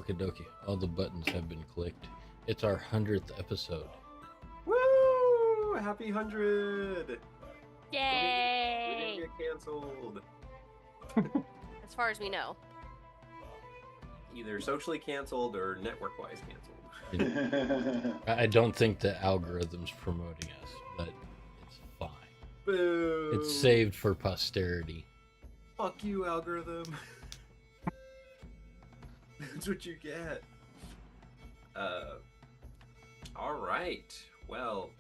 Okie dokie. All the buttons have been clicked. It's our 100th episode. Woo! Happy 100! We're Yay! gonna get canceled. As far as we know. Either socially canceled or network-wise canceled. I don't think the algorithm's promoting us, but it's fine. Boo! It's saved for posterity. Fuck you, algorithm. That's what you get. All right. Well,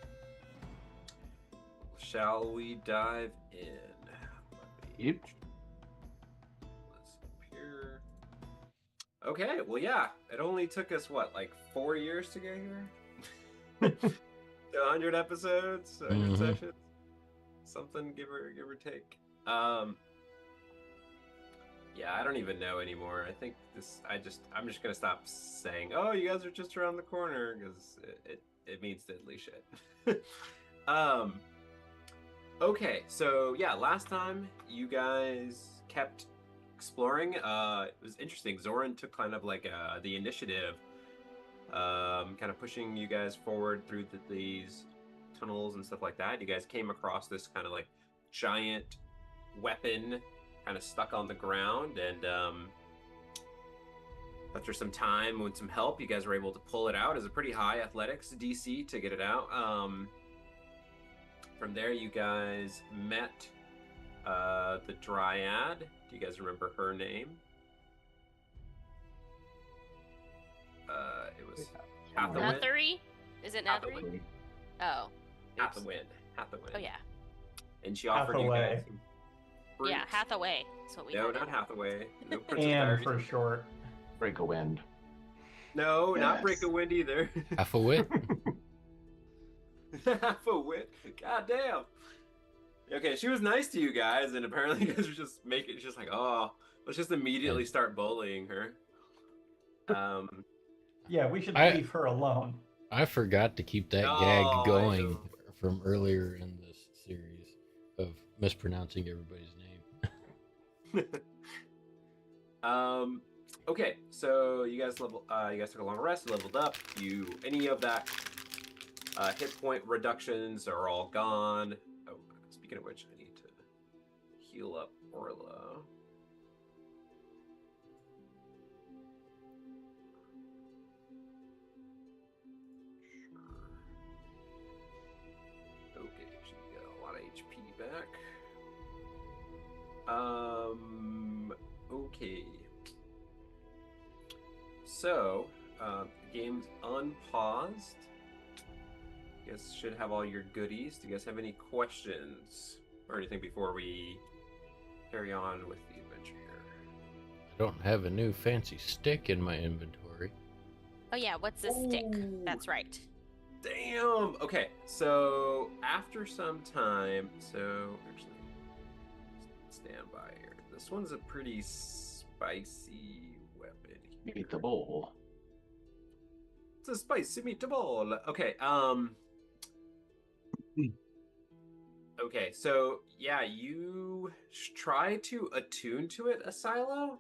shall we dive in? Yep. Let's appear. Okay. Well, yeah. It only took us what, like 4 years to get here. 100 episodes, 100 sessions, something give or take. Yeah, I don't even know anymore. I think I'm just gonna stop saying, "Oh, you guys are just around the corner," because it means diddly shit. Okay, so yeah, last time you guys kept exploring. It was interesting. Zoran took kind of like the initiative, kind of pushing you guys forward through these tunnels and stuff like that. You guys came across this kind of like giant weapon kind of stuck on the ground, and after some time with some help, you guys were able to pull it out. As a pretty high athletics DC to get it out. From there, you guys met the Dryad. Do you guys remember her name? It was Hathawin. Nathuri? Is it Nathuri? Hathawin. Oh. Hathawin. Oh, yeah. And she offered you guys some fruit. Yeah, Hathaway. That's what we No, had not it. Hathaway. No Princess And Diaries. for short. Break a wind. No, not Yes. Break a Wind either. Half a wit. Half a wit. God damn. Okay, she was nice to you guys, and apparently you guys were just like, oh, let's just immediately start bullying her. Yeah, we should I- leave her alone. I forgot to keep that Oh, gag I going know. from earlier in this series of mispronouncing everybody's name. Okay, so you guys took a long rest, leveled up. Any of that hit point reductions are all gone. Oh, speaking of which, I need to heal up Orla. Sure. Okay, she got a lot of HP back. Okay. So, the game's unpaused. You guys should have all your goodies. Do you guys have any questions or anything before we carry on with the adventure here? I don't have a new fancy stick in my inventory. Oh, yeah. What's this stick? Ooh. That's right. Damn! Okay, so after some time, actually, stand by here. This one's a pretty spicy weapon. Meet the bowl. It's a spicy meatball. Okay, okay, so yeah, you try to attune to it, Asilo,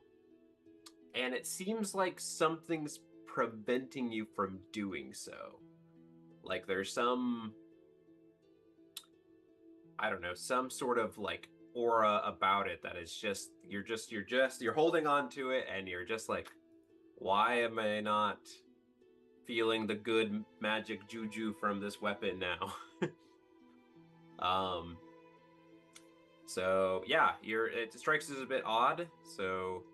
and it seems like something's preventing you from doing so. Like there's some, I don't know, some sort of like aura about it that is just you're holding on to it, and you're just like, why am I not feeling the good magic juju from this weapon now? So yeah, it strikes as a bit odd. So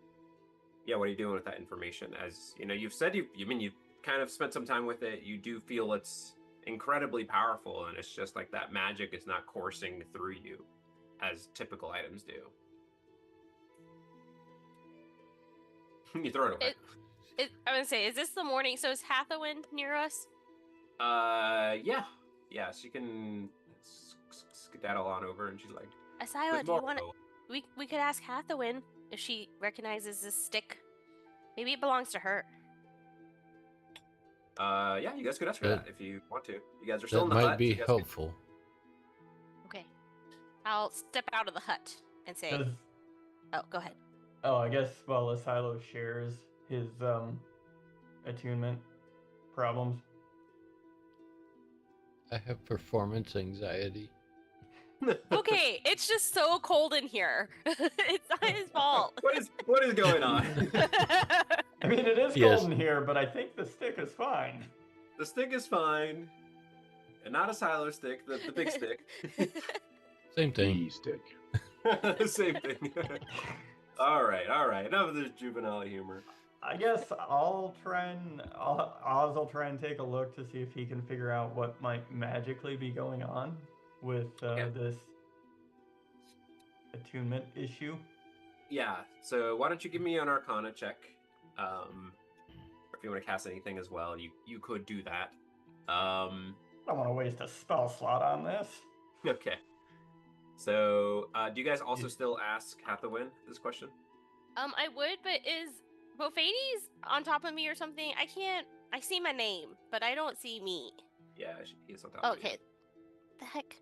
yeah, what are you doing with that information? As you know, you've said you've kind of spent some time with it. You do feel it's incredibly powerful, and it's just like that magic is not coursing through you as typical items do. You throw it away. I was gonna say, is this the morning? So is Hathawin near us? Yeah, she can skedaddle on over, and she's like, Asila, "Good do you want to? morrow." We could ask Hathawin if she recognizes this stick. Maybe it belongs to her. Yeah, you guys could ask her That- that if you want to. You guys are still That in the might hut. be you guys helpful. Okay. I'll step out of the hut and say, Does, "Oh, go ahead." I guess while Asilo shares his attunement problems? I have performance anxiety. Okay, it's just so cold in here. It's not his fault. What is going on? I mean, it is Yes. cold in here, but I think the stick is fine. The stick is fine, and not a silo stick, the big stick. Same thing. The stick. Same thing. All right. Enough of this juvenile humor. I guess Oz will try and take a look to see if he can figure out what might magically be going on with this attunement issue. Yeah. So why don't you give me an Arcana check? Or if you want to cast anything as well, you could do that. I don't want to waste a spell slot on this. Okay. So, do you guys also still ask Hathawin this question? I would, but is Bofades on top of me or something? I see my name, but I don't see me. Yeah, he is on top of you. Okay. The heck?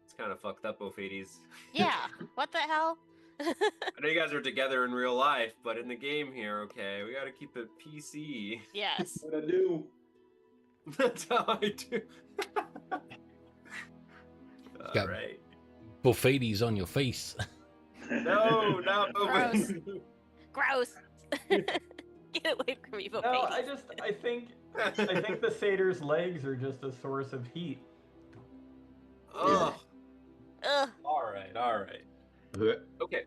It's kind of fucked up, Ophades. Yeah. What the hell? I know you guys are together in real life, but in the game here, okay, we gotta keep it PC. Yes. What I do? That's how I do. Got- Alright. Buffettes on your face. No, not Gross. Bofades. Gross. Get away from me, Bofades. No, I think the satyr's legs are just a source of heat. Ugh. Ugh. Alright. Okay.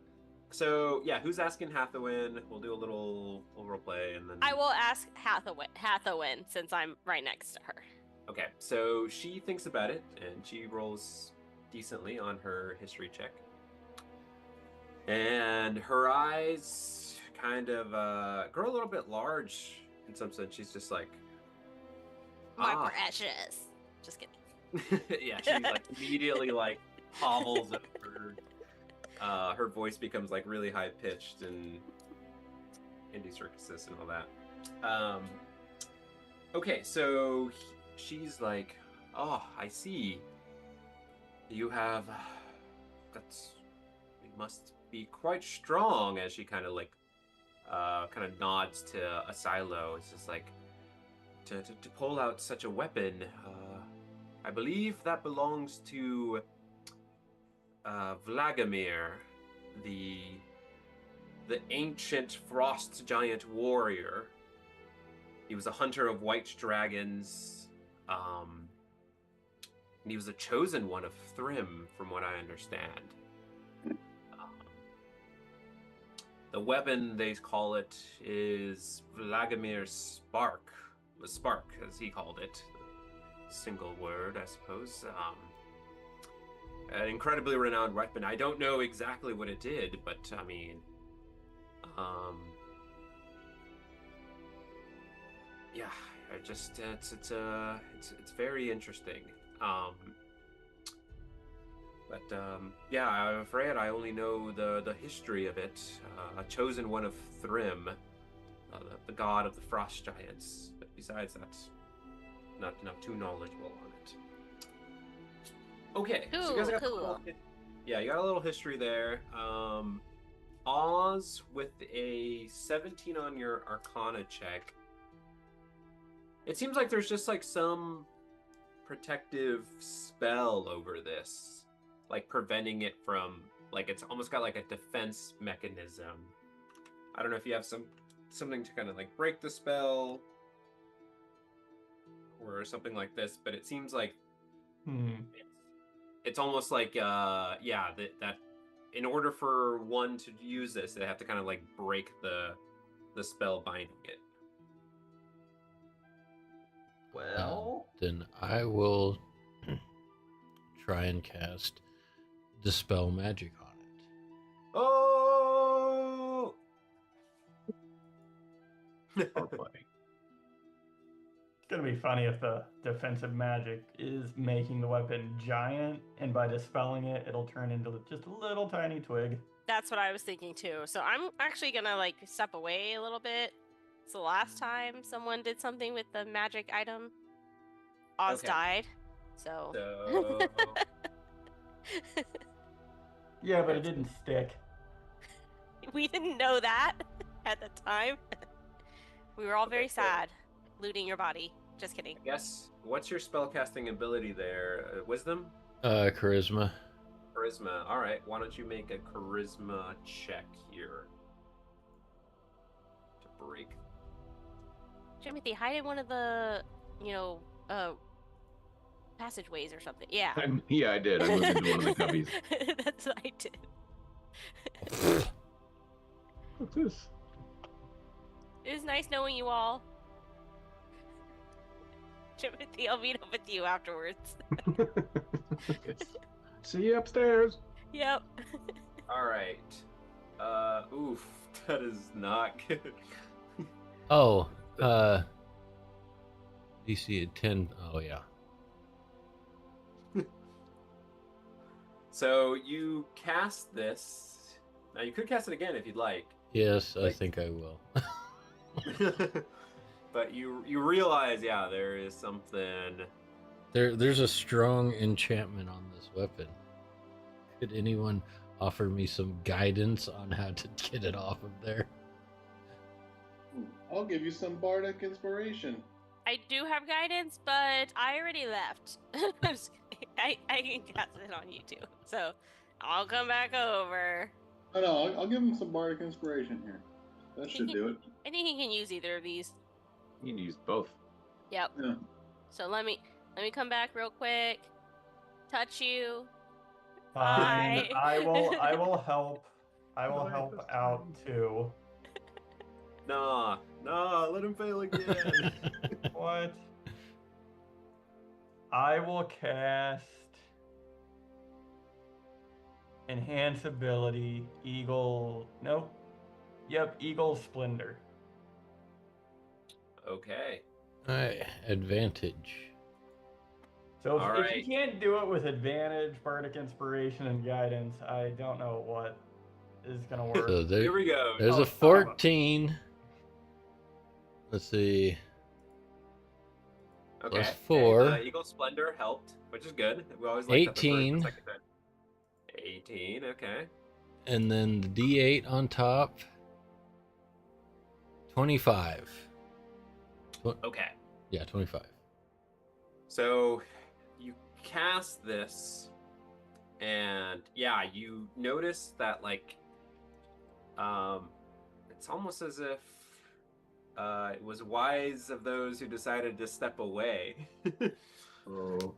So, yeah, who's asking Hathawin? We'll do a little role play and then... I will ask Hathawin since I'm right next to her. Okay, so she thinks about it, and she rolls decently on her history check. And her eyes kind of grow a little bit large in some sense. She's just like, My precious. Just kidding. yeah, she like immediately like hobbles over. Her voice becomes like really high pitched and indie circuses and all that. Okay, so she's like, oh, I see. You have. You must be quite strong. As she kind of like, kind of nods to a silo. It's just like to pull out such a weapon. I believe that belongs to Vladimir, the ancient frost giant warrior. He was a hunter of white dragons, and he was the chosen one of Thrym, from what I understand. The weapon, they call it, is Vladimir's Spark. The Spark, as he called it. Single word, I suppose. An incredibly renowned weapon. I don't know exactly what it did, but I mean, yeah, it's very interesting. Yeah, I'm afraid I only know the history of it. A chosen one of Thrym, the god of the frost giants. But besides that, not too knowledgeable on it. Okay, so you guys got Cool. yeah, you got a little history there. Oz with a 17 on your Arcana check. It seems like there's just like some protective spell over this, like preventing it from, like it's almost got like a defense mechanism. I don't know if you have something to kind of like break the spell or something like this, but it seems like it's almost like that in order for one to use this, they have to kind of like break the spell binding it. Well, Then I will try and cast Dispel Magic on it. Oh! Horrifying. it's gonna be funny if the defensive magic is making the weapon giant, and by dispelling it, it'll turn into just a little tiny twig. That's what I was thinking too. So I'm actually gonna like step away a little bit. It's the last time someone did something with the magic item. Oz Okay. died. So So, Yeah, but it didn't stick. we didn't know that at the time. We were all very Okay, so- sad. looting your body. Just kidding. Yes. What's your spellcasting ability there? Wisdom? Charisma. Charisma. All right. Why don't you make a charisma check here to break? Timothy, hide in one of the, passageways or something. Yeah. Yeah, I did. I moved into one of the cubbies. That's what I did. What's this? It was nice knowing you all. Timothy, I'll meet up with you afterwards. See you upstairs. Yep. All right. Oof. That is not good. Oh, DC at 10. Oh, yeah. So you cast this. Now you could cast it again if you'd like. Yes, I think I will. But you realize, yeah, there is something. There's a strong enchantment on this weapon. Could anyone offer me some guidance on how to get it off of there? I'll give you some bardic inspiration. I do have guidance, but I already left. I'm just kidding. I can cast it on you too. So I'll come back over. Oh no, I'll give him some bardic inspiration here. That should do it. I think he can use either of these. You can use both. Yep. Yeah. So let me come back real quick. Touch you. Fine. Bye. I will help. I will help out too. Nah, let him fail again. What? I will cast enhance ability, Eagle. Nope. Yep, Eagle Splendor. Okay. Alright, advantage. So if Alright. you can't do it with advantage, bardic inspiration, and guidance, I don't know what is gonna work. So Here we go. there's Oh, a 14. Let's see. Okay. Plus 4. And, Eagle Splendor helped, which is good. We always like that the 18. second time. 18. Okay. And then the D8 on top. 25. Okay. Yeah, 25. So you cast this, and yeah, you notice that it's almost as if it was wise of those who decided to step away. Oh.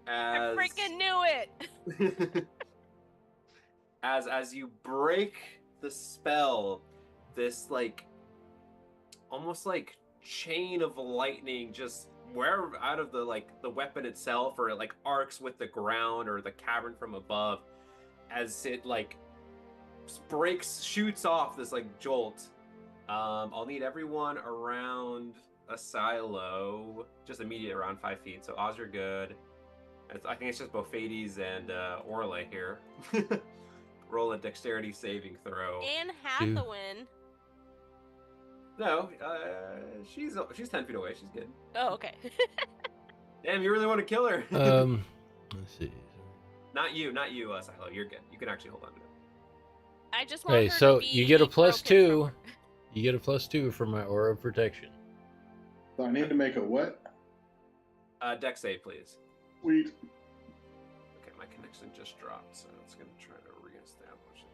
As I freaking knew it. as you break the spell, this almost like chain of lightning just where out of the weapon itself, or it arcs with the ground or the cavern from above, as it shoots off this jolt. I'll need everyone around a silo, just immediate around 5 feet. So Oz, you're good. I think it's just Bophades and Orla here. Roll a dexterity saving throw. And Hathawin. No, she's 10 feet away. She's good. Oh, okay. Damn, you really want to kill her? Let's see. Not you, Silo. You're good. You can actually hold on to it. I just want Okay, her to so be you get a plus broken 2. from- You get a plus 2 for my aura of protection. So I need to make a what? Dex save, please. Sweet. Okay, my connection just dropped, so it's going to try to reestablish it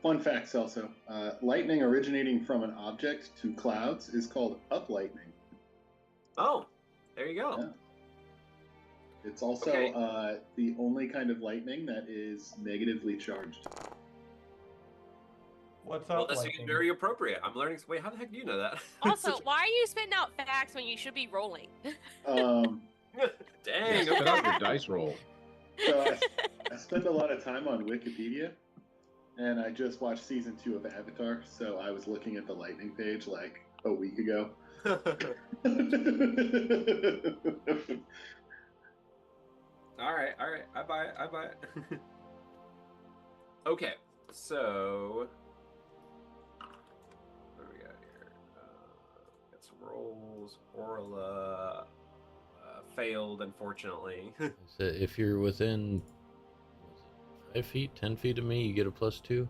Fun facts also. Lightning originating from an object to clouds is called uplightning. Oh, there you go. Yeah. It's also Okay. the only kind of lightning that is negatively charged. What's Well, up, this is lightning? very appropriate. I'm learning. Wait, how the heck do you know that? Also, why are you spitting out facts when you should be rolling? Um, Dang. Spit Okay. out your dice roll. so I spend a lot of time on Wikipedia, and I just watched season 2 of Avatar, so I was looking at the lightning page a week ago. All right. I buy it. Okay, so what do we got here? Got some rolls. Orla failed, unfortunately. So if you're within 5 feet, 10 feet of me, you get a +2.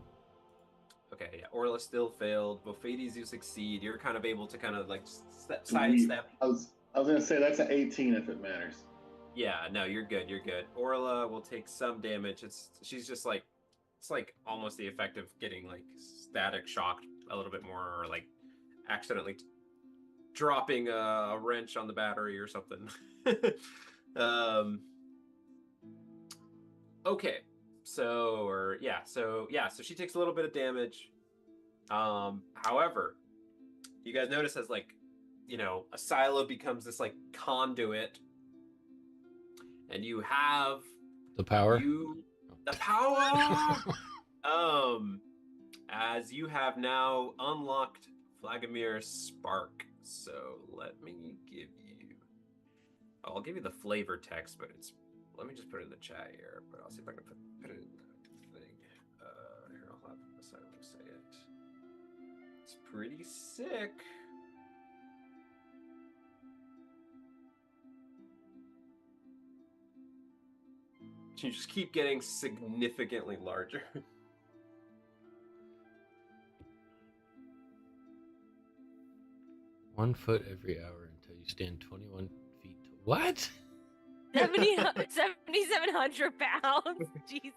Okay, yeah. Orla still failed. Bophades, you succeed. You're kind of able to kind of like Sweet. sidestep. I was gonna say that's an 18 if it matters. Yeah, no, you're good. You're good. Orla will take some damage. She's just like it's like almost the effect of getting like static shocked a little bit more, or like accidentally dropping a wrench on the battery or something. Okay, so she takes a little bit of damage. However, you guys notice as like a silo becomes this like conduit, and you have The power? the power. As you have now unlocked Vladimir's Spark. So let me give you. I'll give you the flavor text, but let me just put it in the chat here. But I'll see if I can put it in the thing. Here, I'll have Asylum say it. It's pretty sick. You just keep getting significantly larger. 1 foot every hour until you stand 21 feet. What? 7,700 pounds. Jesus.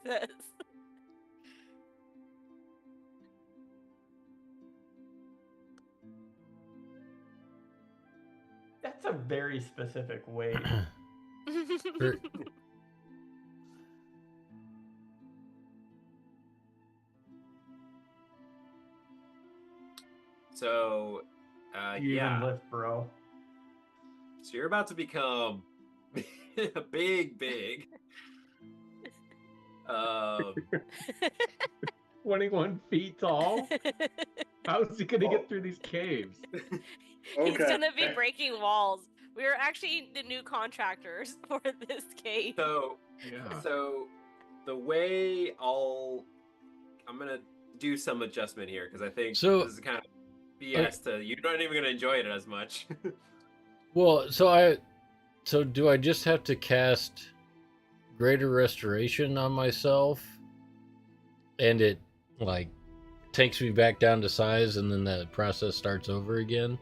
That's a very specific weight. For- So, You yeah. even lift, bro. So you're about to become big. 21 feet tall? How is he going to get through these caves? He's Okay. gonna be breaking walls. We're actually the new contractors for this cave. Yeah. So the way I'm gonna do some adjustment here because I think So- this is kind of BS to you're not even gonna enjoy it as much. Well, so do I just have to cast Greater Restoration on myself, and it like takes me back down to size, and then the process starts over again?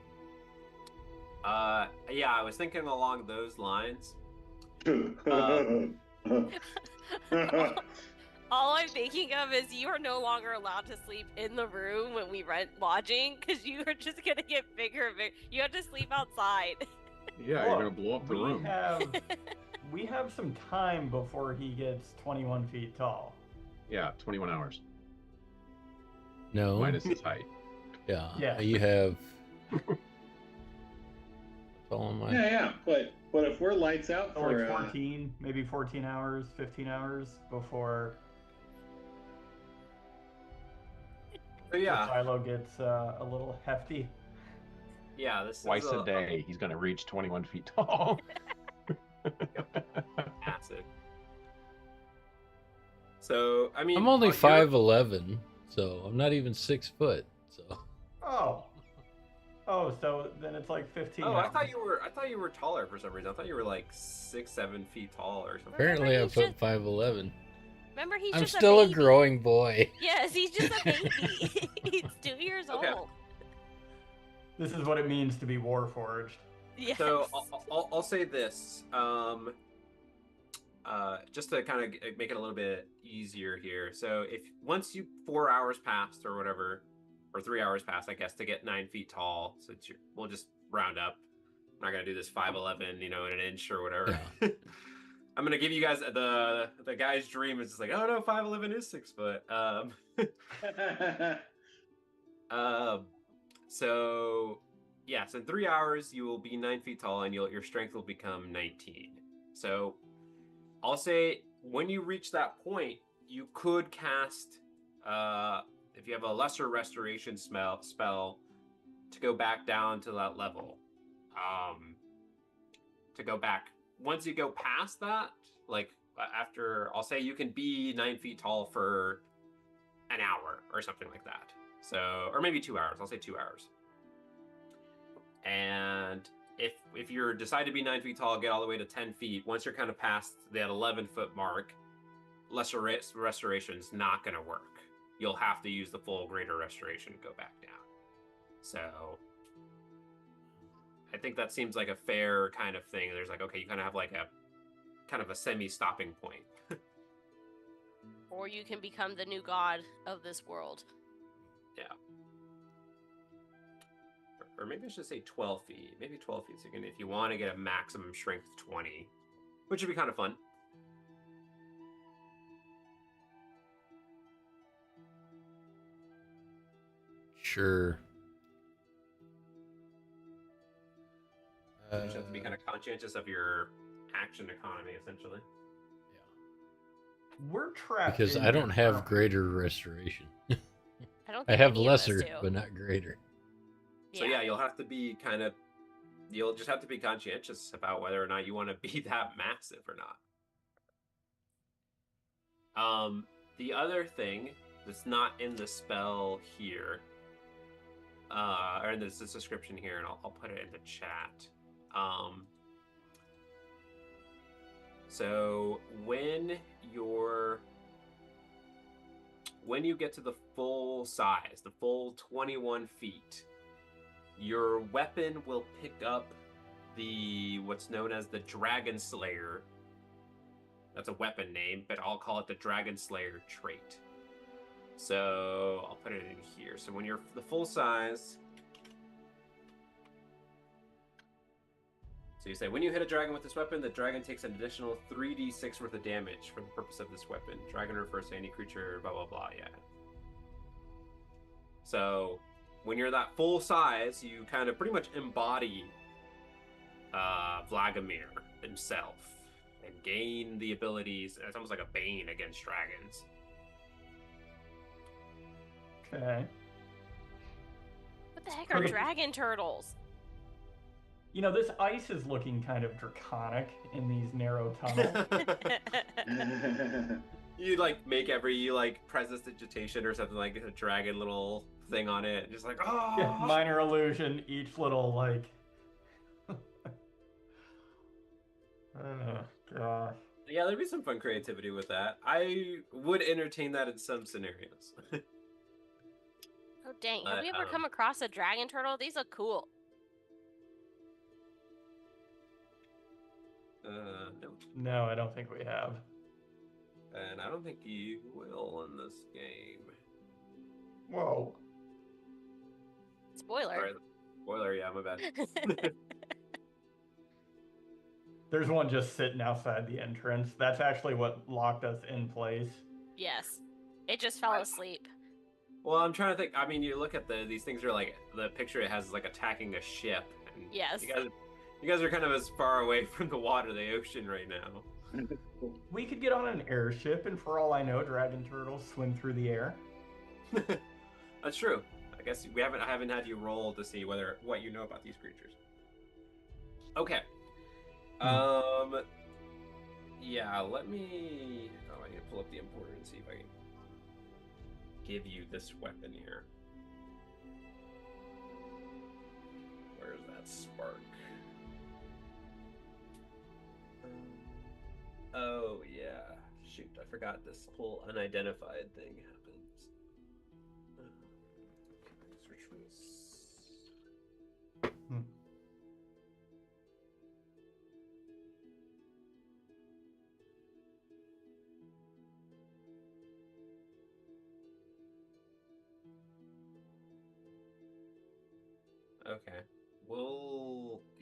Yeah, I was thinking along those lines. All I'm thinking of is you are no longer allowed to sleep in the room when we rent lodging because you are just gonna get bigger and bigger. You have to sleep outside. Yeah, you're going to blow up the we room. we have some time before he gets 21 feet tall. Yeah, 21 hours. No. Minus his height. Yeah. Yeah. You have. All my... yeah. But if we're lights out So for like 14, maybe 14 hours, 15 hours before So the yeah, silo gets a little hefty. yeah, this Twice is a day, he's going to reach 21 feet tall. acid. So I mean, I'm only you're- 5'11", so I'm not even 6 foot. So Oh, so then it's like 15 Oh, hours. I thought you were taller for some reason. I thought you were like 6-7 feet tall or something. apparently I he's put just- 5'11". Remember, he's I'm just still a a baby. growing boy. Yes, he's just a baby. He's 2 years Okay. old. This is what it means to be warforged. Yes. So I'll say this, just to kind of make it a little bit easier here. So if once 4 hours passed or whatever, or 3 hours passed, I guess, to get 9 feet tall. So we'll just round up. I'm not gonna do this 5'11", in an inch or whatever. Yeah. I'm gonna give you guys the guy's dream is just like, oh no, 5'11" is 6 foot. So yeah, so in 3 hours you will be 9 feet tall, and your strength will become 19. So I'll say when you reach that point, you could cast if you have a lesser restoration spell to go back down to that level. To go back once you go past that, like after, I'll say you can be 9 feet tall for an hour or something like that. So, or maybe 2 hours. I'll say 2 hours. And if you're decide to be 9 feet tall, get all the way to 10 feet. Once you're kind of past that 11-foot mark, restoration's not going to work. You'll have to use the full greater restoration to go back down. So I think that seems like a fair kind of thing. There's like, okay, you kind of have like a kind of a semi-stopping point. Or you can become the new god of this world. Yeah. Or maybe I should say 12 feet. Maybe 12 feet. So if you want to get a maximum strength 20, which would be kind of fun. Sure. You just have to be kind of conscientious of your action economy, essentially. We're trapped Because in I don't here have currently. greater restoration. I don't I think have any of us lesser, do. but not greater. So yeah, you'll have to be you'll just have to be conscientious about whether or not you want to be that massive or not. The other thing that's not in the spell here, or in this description here, and I'll put it in the chat. So when you get to the full size, the full 21 feet, your weapon will pick up what's known as the Dragon Slayer. That's a weapon name, but I'll call it the Dragon Slayer trait. So I'll put it in here. So when you're the full size, so you say, when you hit a dragon with this weapon, the dragon takes an additional 3d6 worth of damage for the purpose of this weapon. Dragon refers to any creature, blah, blah, blah, yeah. So when you're that full size, you kind of pretty much embody Vladimir himself and gain the abilities. It's almost like a bane against dragons. Okay. What the heck are Okay. dragon turtles? You know, this ice is looking kind of draconic in these narrow tunnels. You prestidigitation or something, like a dragon little thing on it, just like, oh Yeah, minor illusion, each little like. Oh gosh. Yeah, there'd be some fun creativity with that. I would entertain that in some scenarios. Oh dang, have But, we ever come across a dragon turtle? These look cool. No. No, I don't think we have. And I don't think you will in this game. Whoa. Spoiler. Sorry, spoiler, yeah, my bad. There's one just sitting outside the entrance. That's actually what locked us in place. Yes. It just fell asleep. Well, I'm trying to think. I mean, you look at these things are like, the picture it has is like attacking a ship. And Yes. You guys are kind of as far away from the water, the ocean right now. We could get on an airship, and for all I know, dragon turtles swim through the air. That's true. I guess I haven't had you roll to see what you know about these creatures. Okay. Yeah, let me. Oh, I need to pull up the importer and see if I can give you this weapon here. Where's that spark? Oh yeah. Shoot, I forgot this whole unidentified thing happens. Search for this. Okay.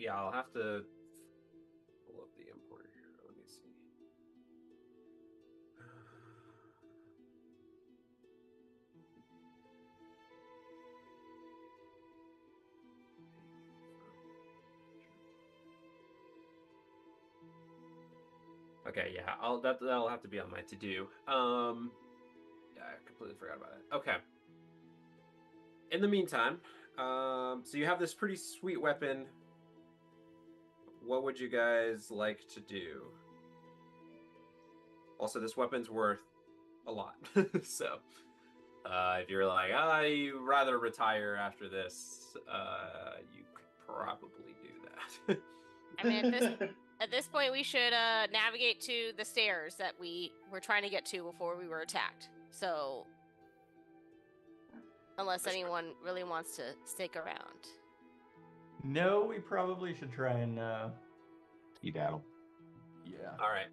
I'll have to pull up the importer here. Let me see. Okay, yeah, that'll have to be on my to-do. Yeah, I completely forgot about it. Okay. In the meantime, so you have this pretty sweet weapon. What would you guys like to do? Also, this weapon's worth a lot. So, if you're like, you rather retire after this, you could probably do that. I mean, At this point, we should navigate to the stairs that we were trying to get to before we were attacked. So, unless anyone really wants to stick around. No, we probably should try and Skedaddle. yeah. All right.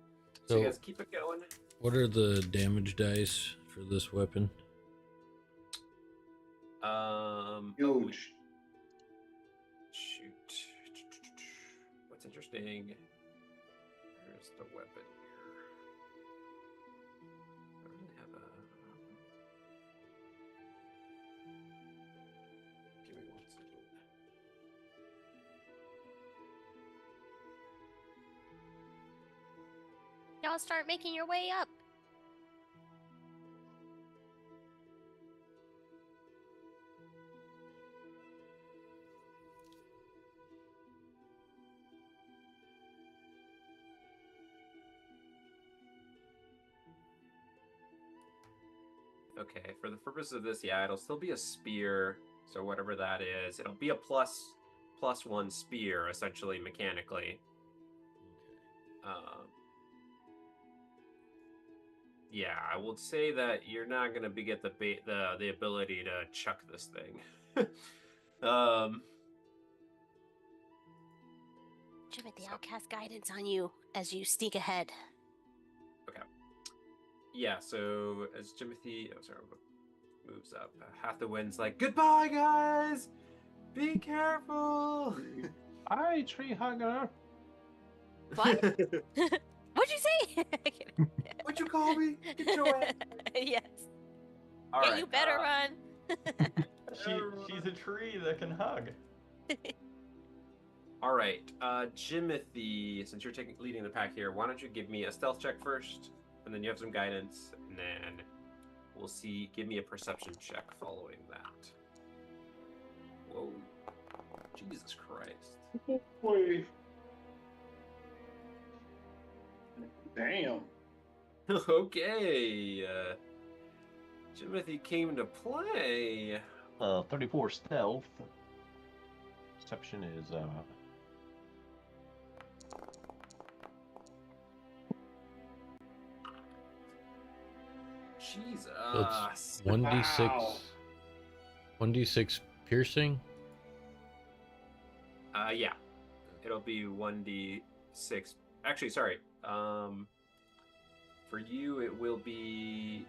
So you So- guys keep it going. What are the damage dice for this weapon? Huge. Shoot. What's interesting? Here's the weapon here. I don't really have a. Give me 1 second. Y'all start making your way up. Okay, for the purpose of this, yeah, it'll still be a spear. So whatever that is, it'll be a +1 spear, essentially mechanically. Yeah, I will say that you're not gonna get the ability to chuck this thing. Jimothy, I'll cast guidance on you as you sneak ahead. Yeah, so as Jimothy, moves up, half the wind's like, "Goodbye, guys. Be careful." Hi, tree hugger. What? What'd you say? What'd you call me? Get your ass. Yes. All Yeah, right, you better run. She's a tree that can hug. All right, Jimothy, since you're leading the pack here, why don't you give me a stealth check first, and then you have some guidance, and then we'll see. Give me a perception check following that. Whoa, Jesus Christ! Boy. Damn. Okay, Jimothy came to play. 34 stealth. Perception is Jesus. So it's 1d6. Wow. 1d6 piercing. Yeah, it'll be 1d6. Actually, sorry. For you, it will be.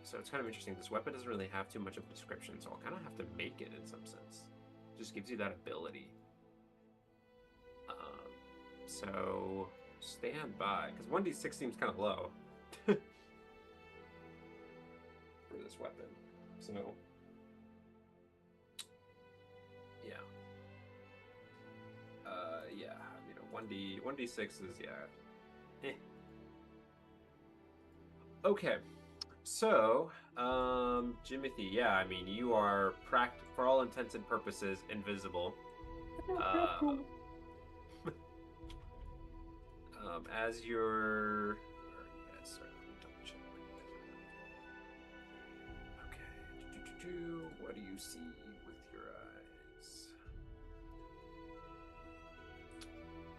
So it's kind of interesting. This weapon doesn't really have too much of a description, so I'll kind of have to make it in some sense. It just gives you that ability. So stand by, because 1d6 seems kind of low for this weapon. So yeah. Yeah, you know, 1d6 is, yeah. Eh. Okay. So, Jimothy, yeah, I mean, you are for all intents and purposes invisible. As you're, yeah, sorry, let me double check. Okay. What do you see with your eyes?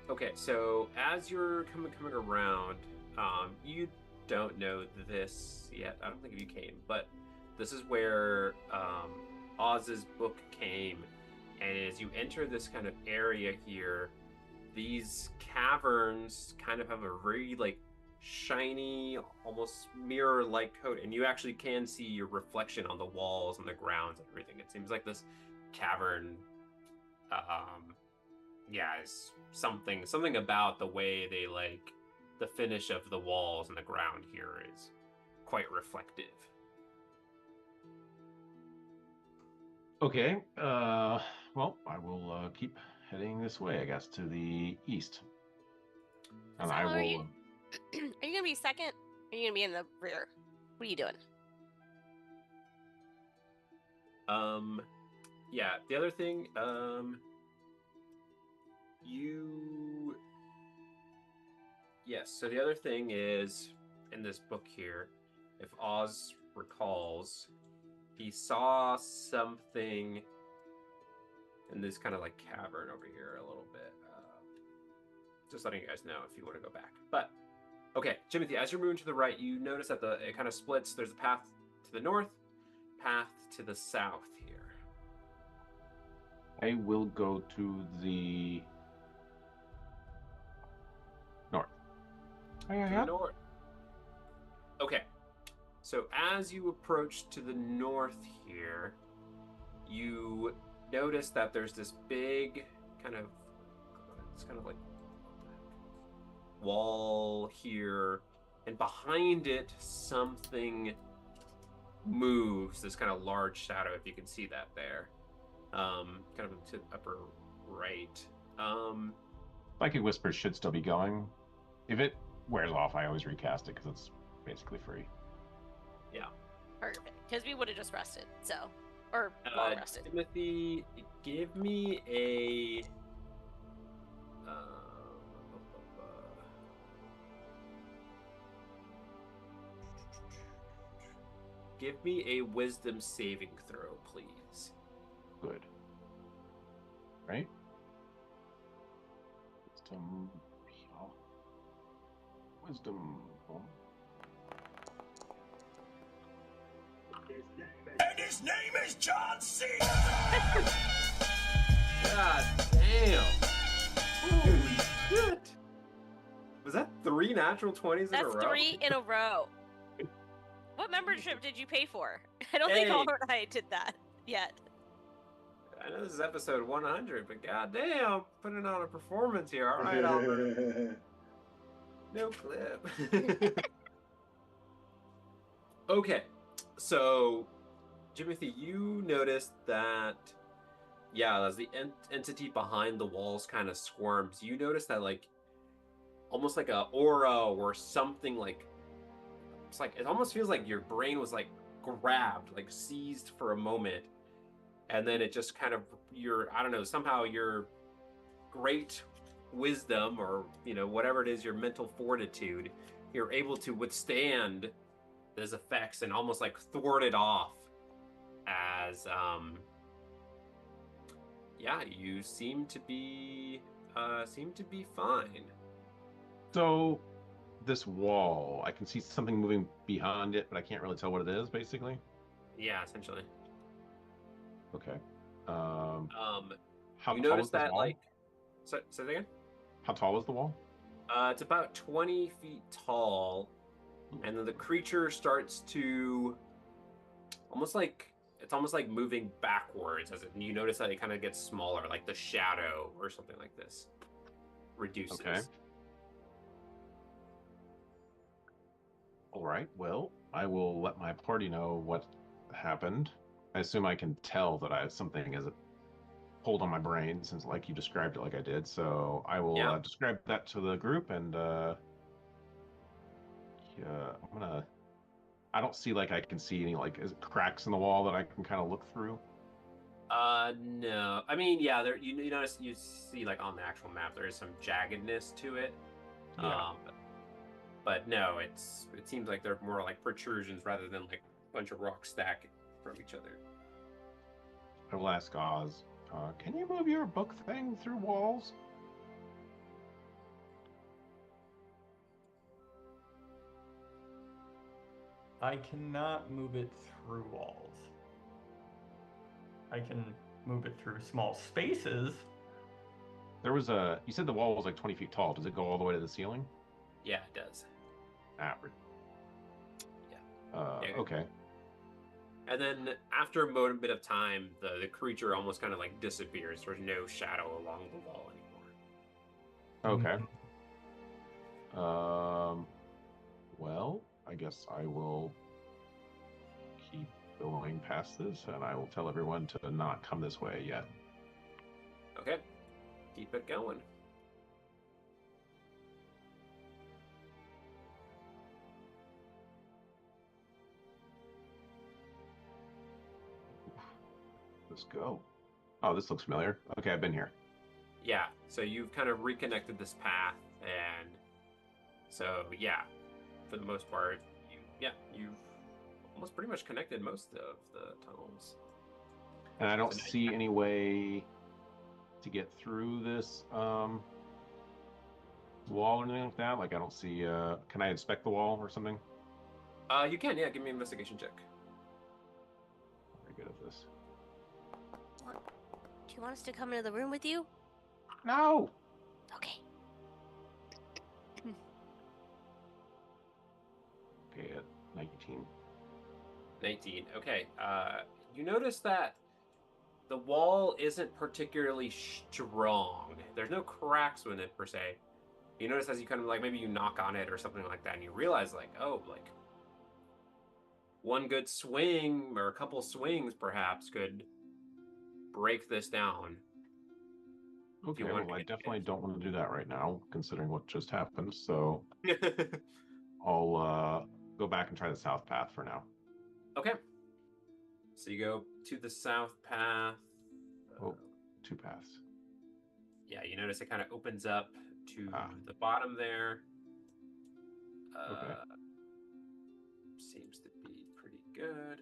Okay, so as you're coming around, you don't know this yet. I don't think you came, but this is where Oz's book came, and as you enter this kind of area here, these caverns kind of have a very like shiny, almost mirror-like coat, and you actually can see your reflection on the walls and the grounds and everything. It seems like this cavern, yeah, is something about the way they like the finish of the walls and the ground here is quite reflective. okay. Well, I will keep heading this way, I guess, to the east. And So I are will. you- Are you gonna be second? Or are you gonna be in the rear? What are you doing? Yeah, the other thing, you yes, so the other thing is in this book here, if Oz recalls, he saw something in this kind of like cavern over here a little bit. just letting you guys know if you want to go back. But okay, Jimothy, as you're moving to the right, you notice that it kind of splits. There's a path to the north, path to the south here. I will go to the north. To the north. Okay. So as you approach to the north here, you notice that there's this big it's kind of like wall here, and behind it something moves, this kind of large shadow, if you can see that there. Kind of to the upper right. Psychic Whispers should still be going. If it wears off, I always recast it because it's basically free. Yeah. Perfect. Because we would have just rested, so. Or long rested. Timothy, give me a. Give me a wisdom saving throw, please. Good. Right? Wisdom. Wisdom. And his name is John C. God damn. Holy shit. Was that 3 natural 20s in a row? That's 3 in a row. What membership did you pay for? I don't think Oliver and I did that yet. I know this is episode 100, but goddamn, putting on a performance here. All right, Oliver. No clip. Okay, so Jimothy, you noticed that, yeah, as the entity behind the walls kind of squirms, you notice that, like, almost like a aura or something, like, it's like, it almost feels like your brain was, like, grabbed, like, seized for a moment, and then it just kind of, I don't know, somehow your great wisdom, or, you know, whatever it is, your mental fortitude, you're able to withstand those effects and almost like thwart it off as you seem to be fine. So this wall, I can see something moving behind it, but I can't really tell what it is, basically. Yeah, essentially. Okay. How tall you notice is this that wall? like say that again? How tall is the wall? It's about 20 feet tall, and then the creature starts to almost like moving backwards as you notice that it kind of gets smaller, like the shadow or something like this reduces. Okay. All right. Well, I will let my party know what happened. I assume I can tell that I have something as a hold on my brain, since like you described it like I did. So I will describe that to the group, and I don't see, like, I can see any, like, is it cracks in the wall that I can kind of look through? No. I mean, yeah, there you notice, you see, like, on the actual map there is some jaggedness to it. Yeah. But no, it seems like they're more like protrusions rather than like a bunch of rocks stacking from each other. I will ask Oz, can you move your book thing through walls? I cannot move it through walls. I can move it through small spaces. There was you said the wall was like 20 feet tall. Does it go all the way to the ceiling? Yeah, it does. Average. Yeah. Okay. And then after a bit of time, the creature almost kind of like disappears. There's no shadow along the wall anymore. Okay. Well, I guess I will keep going past this, and I will tell everyone to not come this way yet. Okay. Keep it going. Let's go. Oh, this looks familiar. Okay, I've been here. Yeah, so you've kind of reconnected this path, and so yeah, for the most part, you've almost pretty much connected most of the tunnels. And I don't see any way to get through this wall or anything like that? Like I don't see. Can I inspect the wall or something? You can, yeah. Give me an investigation check. Very good at this. Do you want us to come into the room with you? No. Okay. Okay, at 19. 19. Okay. You notice that the wall isn't particularly strong. There's no cracks in it per se. You notice as you kind of like maybe you knock on it or something like that, and you realize like, oh, like one good swing or a couple swings perhaps could break this down. Okay, well, I definitely don't want to do that right now, considering what just happened. So I'll go back and try the south path for now. Okay. So you go to the south path. Oh, 2 paths. Yeah, you notice it kind of opens up to the bottom there. Okay. Seems to be pretty good.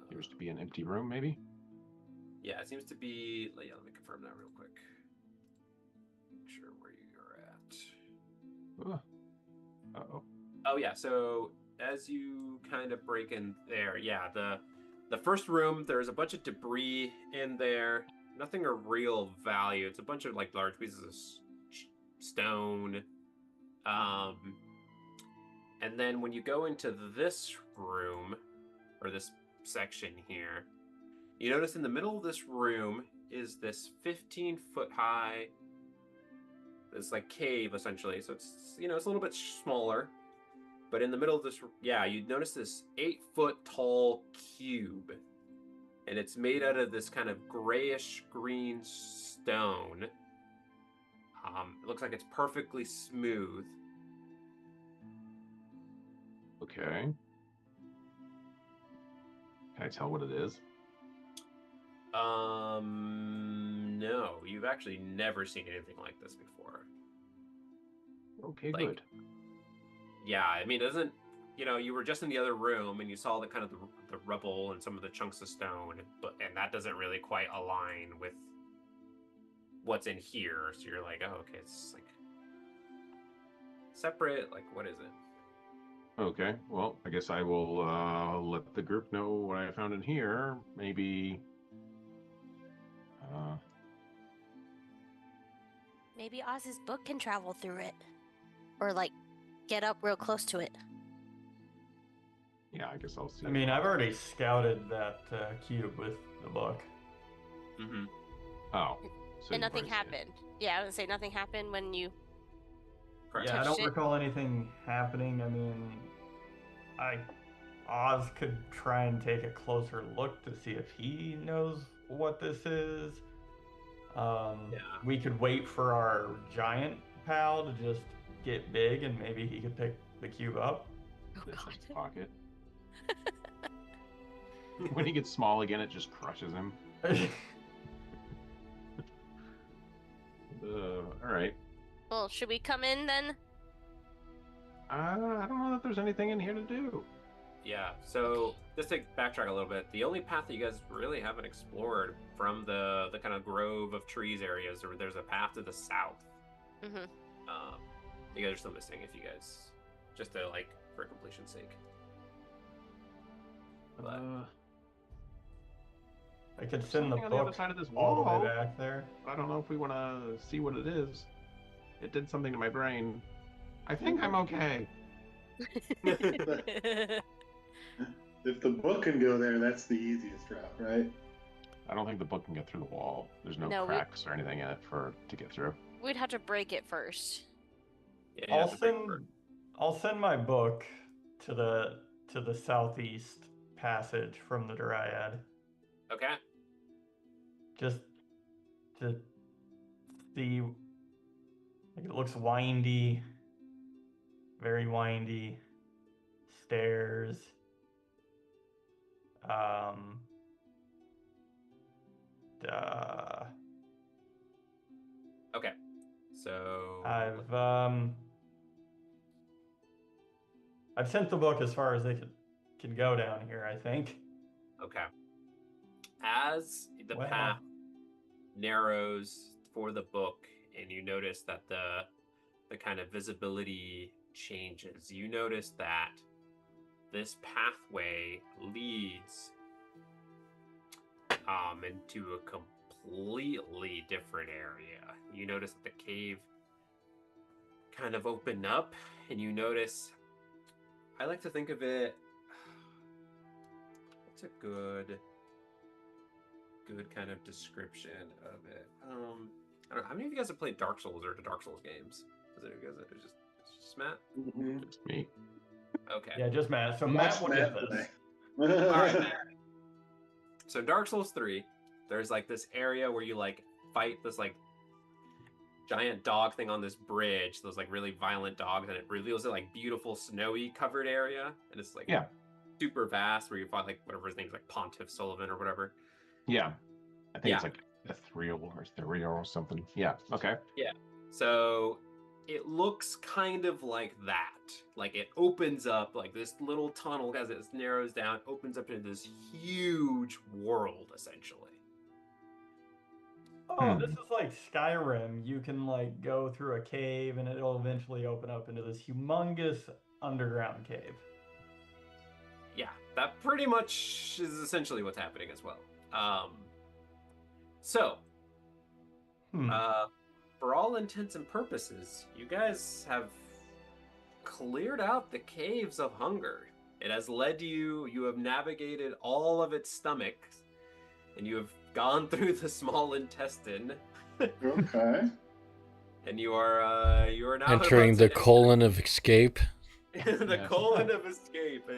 Appears to be an empty room, maybe? Yeah, it seems to be. Yeah, let me confirm that real quick. Make sure where you're at. Uh-oh. Oh, yeah, so as you kind of break in there, yeah, the first room, there's a bunch of debris in there. Nothing of real value. It's a bunch of like large pieces of stone. And then when you go into this room, or this section here, you notice in the middle of this room is this 15-foot high, this like cave essentially. So it's, it's a little bit smaller. But in the middle of this, yeah, you notice this 8-foot tall cube. And it's made out of this kind of grayish green stone. It looks like it's perfectly smooth. Okay. Can I tell what it is? No. You've actually never seen anything like this before. Okay, good. Yeah, I mean, it doesn't, you were just in the other room and you saw the kind of the rubble and some of the chunks of stone, and that doesn't really quite align with what's in here. So you're like, oh, okay, it's like separate. Like, what is it? Okay, well, I guess I will let the group know what I found in here. Maybe. Maybe Oz's book can travel through it, or like get up real close to it. Yeah, I guess I'll see. I mean, I've already scouted that cube with the book. Mm-hmm. Oh. So and nothing happened. Yeah, I would say nothing happened when you. Yeah, I don't recall anything happening. I mean, Oz could try and take a closer look to see if he knows what this is. We could wait for our giant pal to just get big, and maybe he could pick the cube up. Oh, This God. is his pocket. When he gets small again, it just crushes him. All right. Well, should we come in then? I don't know that there's anything in here to do. Yeah, so just to backtrack a little bit, the only path that you guys really haven't explored from the kind of grove of trees areas, or there's a path to the south. Mm-hmm. You guys are still missing if you guys, just to like, for completion's sake. But, I could send the book on the other side of this wall, all the way back there. I don't know if we want to see what it is. It did something to my brain. I think I'm okay. If the book can go there, that's the easiest route, right? I don't think the book can get through the wall. There's no cracks or anything in it to get through. We'd have to break it first. Yeah, I'll send my book to the southeast passage from the Dryad. Okay. Just to see, like, it looks windy, very windy. Stairs. Okay. So I've sent the book as far as they can go down here, I think. Okay. As the path narrows for the book, and you notice that the kind of visibility changes. You notice that this pathway leads into a completely different area. You notice that the cave kind of opened up, and you notice, I like to think of it, it's a good kind of description of it. I don't know, how many of you guys have played Dark Souls or the Dark Souls games? Is it you guys? It's just Matt? Mm-hmm. Just me. Okay. Yeah, just Matt. So Matt, what is this? All right, Matt. So Dark Souls 3, there's like this area where you like fight this like giant dog thing on this bridge, those like really violent dogs, and it reveals a like beautiful snowy covered area, and it's like super vast where you fight like whatever his name's like Pontiff Sullivan or whatever. Yeah. I think it's like ethereal or something. Yeah. Okay. Yeah. So it looks kind of like that. Like it opens up, like this little tunnel as it narrows down, opens up into this huge world, essentially. Oh, this is like Skyrim. You can like go through a cave and it'll eventually open up into this humongous underground cave. Yeah, that pretty much is essentially what's happening as well. For all intents and purposes, you guys have cleared out the caves of hunger. It has led you have navigated all of its stomachs, and you have gone through the small intestine. Okay. And you are now entering the colon of escape. The colon of escape.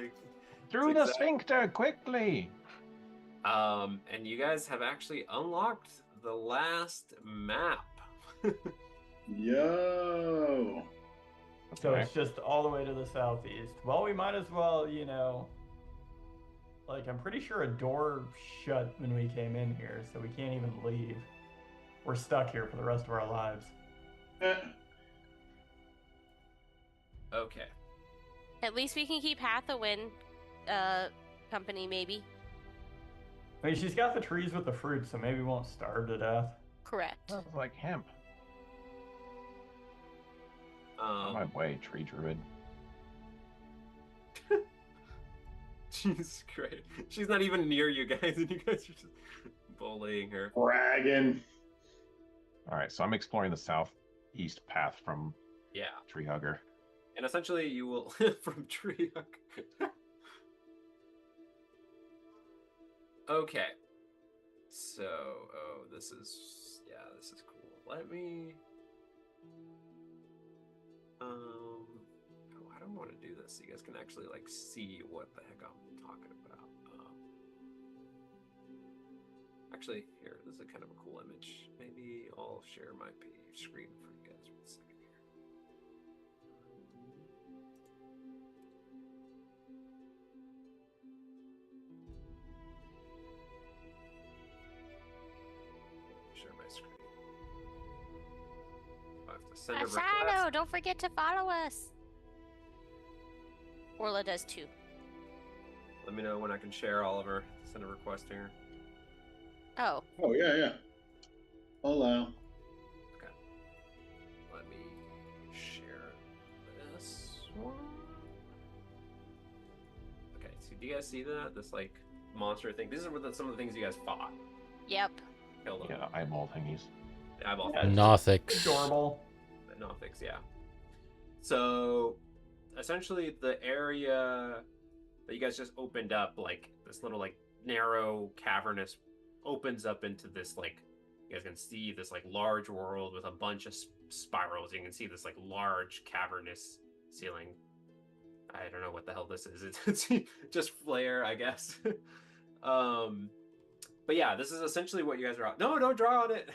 Through the sphincter, quickly! And you guys have actually unlocked the last map. Yo. So it's just all the way to the southeast. Well, we might as well, like, I'm pretty sure a door shut when we came in here, so we can't even leave. We're stuck here for the rest of our lives. Okay. At least we can keep Hathaway company, maybe. I mean, she's got the trees with the fruit, so maybe we won't starve to death. Correct. Sounds like hemp. On my way, tree druid. Jesus Christ. She's not even near you guys, and you guys are just bullying her. Bragging. All right, so I'm exploring the southeast path from Tree Hugger. And essentially, you will from Tree Hugger. Okay. So, this is cool. Let me. I don't want to do this so you guys can actually like see what the heck I'm talking about. Actually, here, this is a kind of a cool image. Maybe I'll share my screen for you guys for a second here. Share my screen. I have to send a request. Asano, don't forget to follow us. Orla does too. Let me know when I can share, Oliver. Send a request here. Oh. Oh, yeah. Allow. Okay. Let me share this one. Okay, so do you guys see that? This, like, monster thing? These are some of the things you guys fought. Yep. Killed them. Yeah, eyeball thingies. The eyeball Nothics. Adorable. The Nothics, yeah. So, essentially, the area that you guys just opened up, like, this little, like, narrow, cavernous, opens up into this, like, you guys can see this, like, large world with a bunch of spirals. You can see this, like, large, cavernous ceiling. I don't know what the hell this is. It's just flare, I guess. But yeah, this is essentially what you guys are on. No, don't draw on it.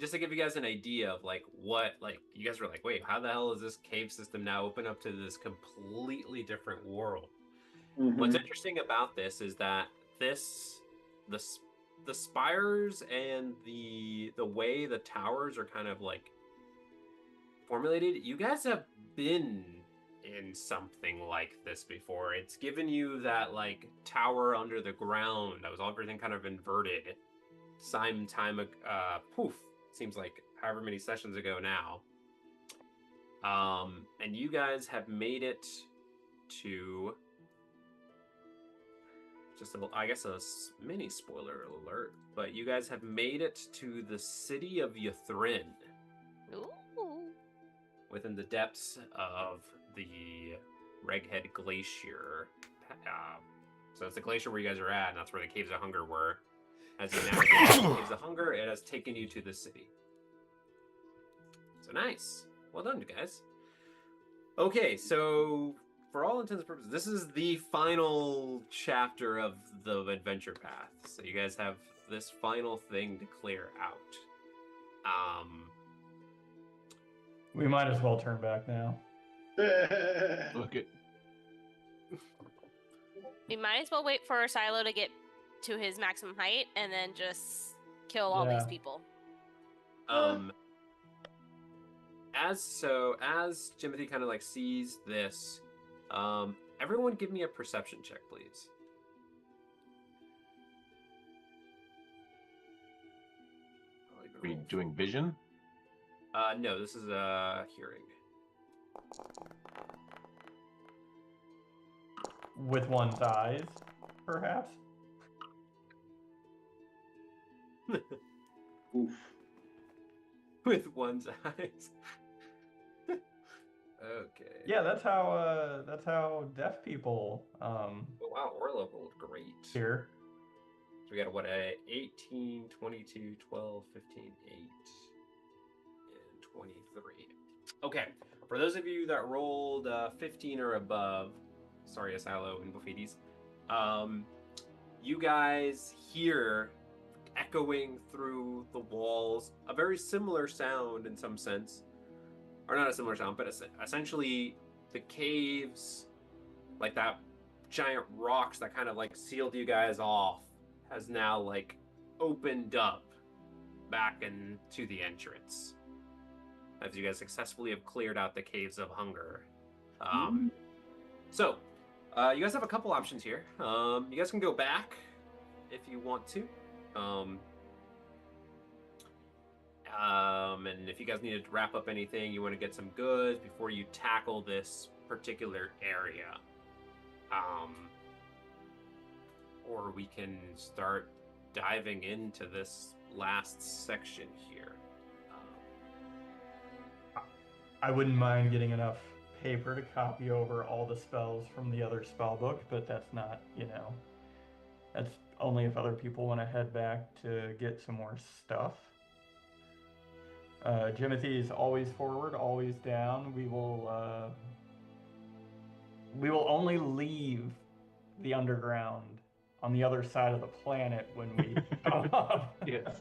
Just to give you guys an idea of like what, like, you guys were like, wait, how the hell is this cave system now open up to this completely different world? Mm-hmm. What's interesting about this is that the spires and the way the towers are kind of like formulated, you guys have been in something like this before. It's given you that like tower under the ground that was everything kind of inverted. Poof, seems like however many sessions ago now. And you guys have made it to just a mini spoiler alert, but you guys have made it to the city of Ythrin. Ooh. Within the depths of the Reghead Glacier. So it's the glacier where you guys are at, and that's where the Caves of Hunger were. As you navigate the Caves of Hunger, it has taken you to the city. So nice. Well done, guys. Okay, so for all intents and purposes, this is the final chapter of the adventure path. So you guys have this final thing to clear out. We might as well turn back now. Look at We might as well wait for Silo to get to his maximum height and then just kill all these people. As Jimothy kind of like sees this, everyone give me a perception check, please. Are we doing vision? No, this is hearing. With one's eyes, perhaps? Oof. With one's eyes. Okay. Yeah, that's how deaf people Oh, wow, Orla rolled great. hear. So we got 18, 22, 12, 15, 8, and 23. Okay, for those of you that rolled 15 or above, sorry, Asilo and Bufides, you guys hear echoing through the walls a very similar sound in some sense. Or not a similar sound, but essentially the caves, like that giant rocks that kind of like sealed you guys off, has now like opened up back into the entrance as you guys successfully have cleared out the Caves of Hunger. So you guys have a couple options here. You guys can go back if you want to. And if you guys need to wrap up anything, you want to get some goods before you tackle this particular area. Or we can start diving into this last section here. I wouldn't mind getting enough paper to copy over all the spells from the other spell book, but that's not, that's only if other people want to head back to get some more stuff. Jimothy is always forward, always down. We will only leave the underground on the other side of the planet when we come up. Yes.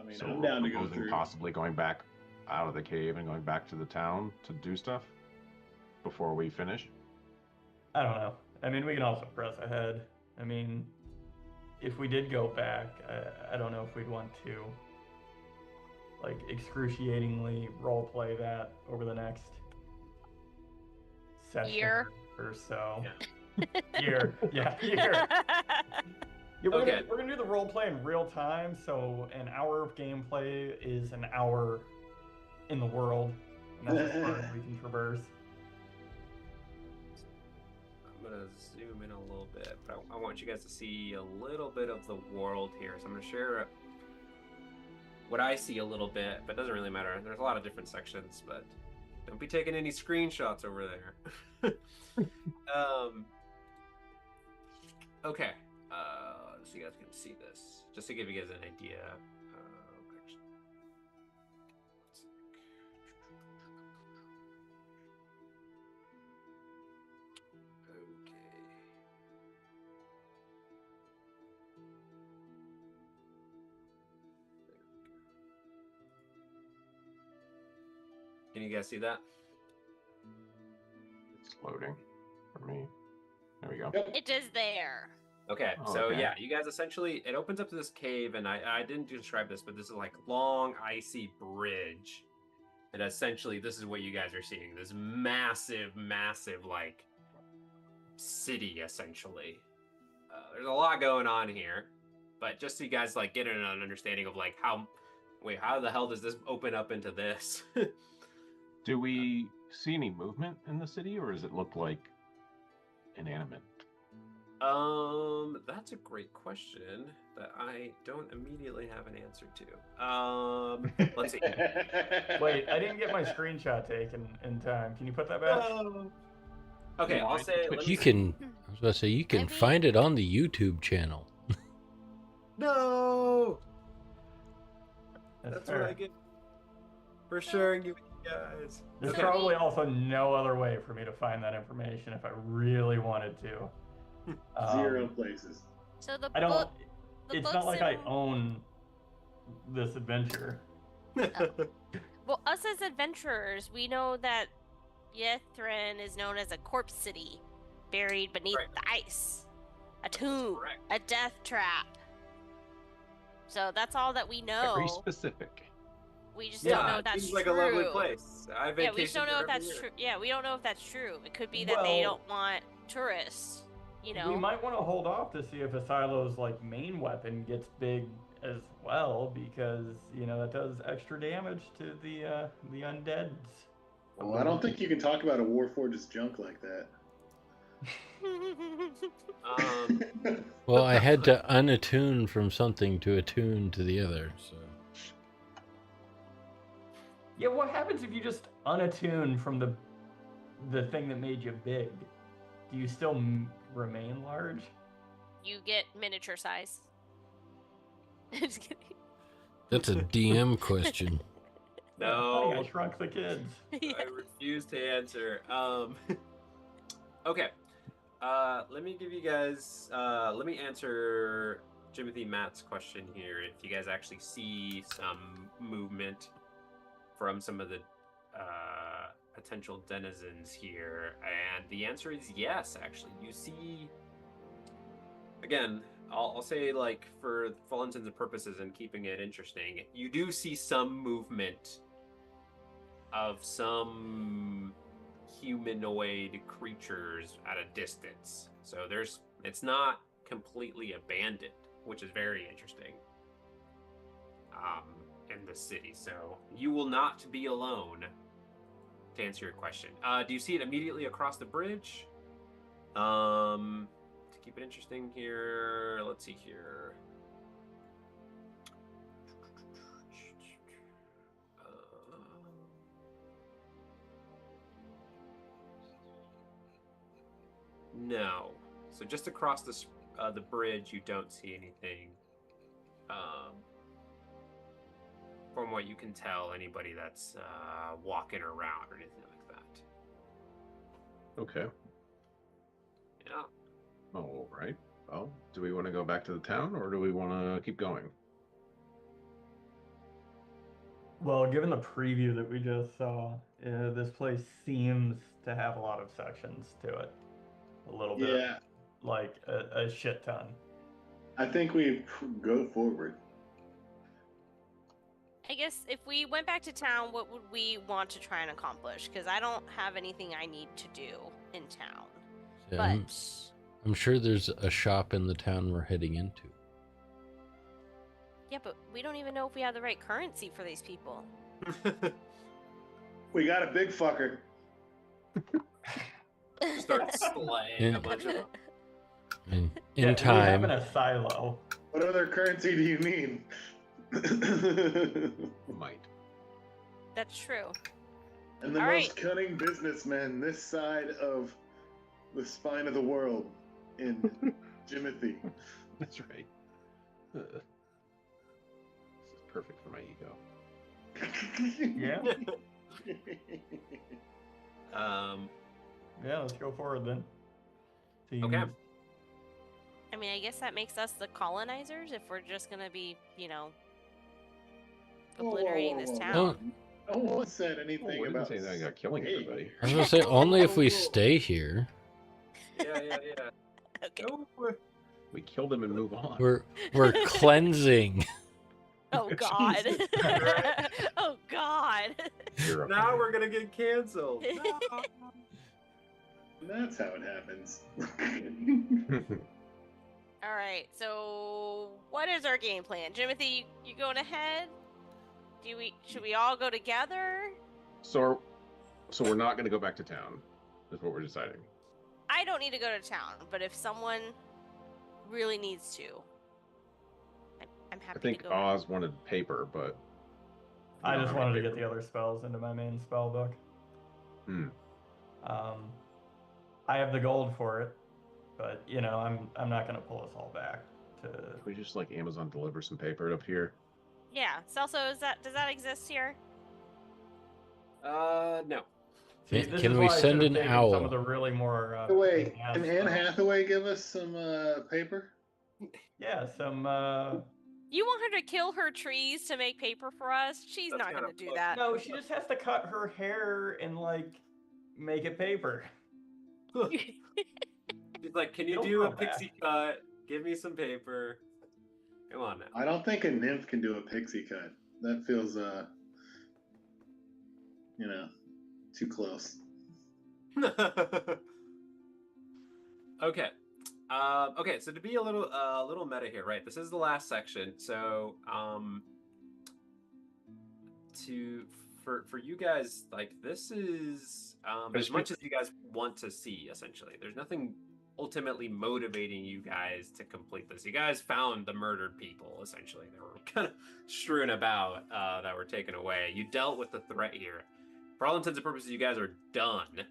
I mean, So I'm we're down to go proposing through. possibly going back out of the cave and going back to the town to do stuff before we finish. I don't know. I mean, we can also press ahead. I mean, if we did go back, I don't know if we'd want to, like, excruciatingly roleplay that over the next session Year. or so. Yeah. Year. Yeah, year. Yeah, Okay. We're gonna do the role play in real time, so an hour of gameplay is an hour in the world, and that's as far as we can traverse. I'm gonna zoom in a little bit, but I want you guys to see a little bit of the world here. So I'm gonna share what I see a little bit, but it doesn't really matter. There's a lot of different sections, but don't be taking any screenshots over there. Okay. So you guys can see this, just to give you guys an idea. Actually, one sec. Okay. Can you guys see that? It's loading for me. There we go. Yep. It is there. Okay, Oh, so okay. yeah, you guys essentially, it opens up to this cave, and I didn't describe this, but this is like long, icy bridge. And essentially, this is what you guys are seeing. This massive, massive, like, city, essentially. There's a lot going on here. But just so you guys, like, get an understanding of, like, how the hell does this open up into this? Do we see any movement in the city, or does it look like inanimate? That's a great question that I don't immediately have an answer to. Let's see. Wait, I didn't get my screenshot taken in time. Can you put that back? Okay, I'll say. You can. I was about to say you can find it on the YouTube channel. No. That's what I get for sharing you with you guys. There's Okay. probably also no other way for me to find that information if I really wanted to. 0 places. So the I don't. book. The It's books not like I in- own this adventure. Well, us as adventurers, we know that Yethrin is known as a corpse city, buried beneath Right. the ice, a tomb, Correct. a death trap. So that's all that we know. Very specific. We just Yeah, don't know if it that's seems true. like a lovely place. I Yeah, we just don't vacation know if there every that's year. true. Yeah, we don't know if that's true. It could be that they Well- don't want tourists. You know. We might want to hold off to see if Asilo's like main weapon gets big as well, because that does extra damage to the undeads. Well, I don't think you can talk about a Warforge's junk like that. Well, I had to unattune from something to attune to the other. So Yeah, what happens if you just unattune from the thing that made you big? Do you still remain large? You get miniature size. Just kidding. that's a DM question. No. I shrunk the kids. I refuse to answer. Okay. Let me give you guys. Let me answer Jimothy Matt's question here. If you guys actually see some movement from some of the potential denizens here, and the answer is yes. Actually, you see. Again, I'll say, like, for all intents and purposes, and keeping it interesting, you do see some movement of some humanoid creatures at a distance. So it's not completely abandoned, which is very interesting. In the city, so you will not be alone. To answer your question, do you see it immediately across the bridge? To keep it interesting here, let's see here. No. So just across the bridge, you don't see anything. From what you can tell, anybody that's walking around or anything like that. Okay. Yeah. Oh, right. Well, do we want to go back to the town, or do we want to keep going? Well, given the preview that we just saw, this place seems to have a lot of sections to it. A little bit. Yeah, Like a shit ton. I think we go forward. I guess if we went back to town, what would we want to try and accomplish? Because I don't have anything I need to do in town. Yeah, But I'm sure there's a shop in the town we're heading into. yeah, but we don't even know if we have the right currency for these people. We got a big fucker. Start slaying a bunch of them. In Yeah, time, we have a silo. What other currency do you need? Might. That's true. And the All most right. cunning businessman this side of the spine of the world in Jimothy. That's right. This is perfect for my ego. Yeah. Um, Yeah, let's go forward then. Okay. I mean, I guess that makes us the colonizers if we're just gonna be, obliterating this Whoa. town. Well, No one said Oh, anything we didn't about say anything about killing Hey. everybody. I was gonna say only if we stay here. yeah. Okay. No, We kill them and move on. We're cleansing. Oh God. Jesus Oh God. Now we're gonna get canceled. That's how it happens. All right. So, what is our game plan, Timothy? You going ahead? Should we all go together? So we're not going to go back to town. Is what we're deciding. I don't need to go to town, but if someone really needs to, I'm happy I think to go. Oz wanted paper, but I just wanted to get the other spells into my main spell book. I have the gold for it, but I'm not gonna pull us all back to. Can we just like Amazon deliver some paper up here? Yeah. Celso, does that exist here? No. See, Can we send an owl? Some of the really more. Wait, can Anne Hathaway give us some paper? Yeah, some. You want her to kill her trees to make paper for us? She's That's not kinda gonna do that. No, she just has to cut her hair and like make it paper. She's like, can you do a pixie cut? Give me some paper. Come on now. I don't think a nymph can do a pixie cut. That feels, too close. Okay. Okay, so to be a little meta here, right? This is the last section. So, for you guys, like, this is as much as you guys want to see, essentially. There's nothing ultimately motivating you guys to complete this. You guys found the murdered people, essentially. They were kind of strewn about that were taken away. You dealt with the threat here. For all intents and purposes, you guys are done.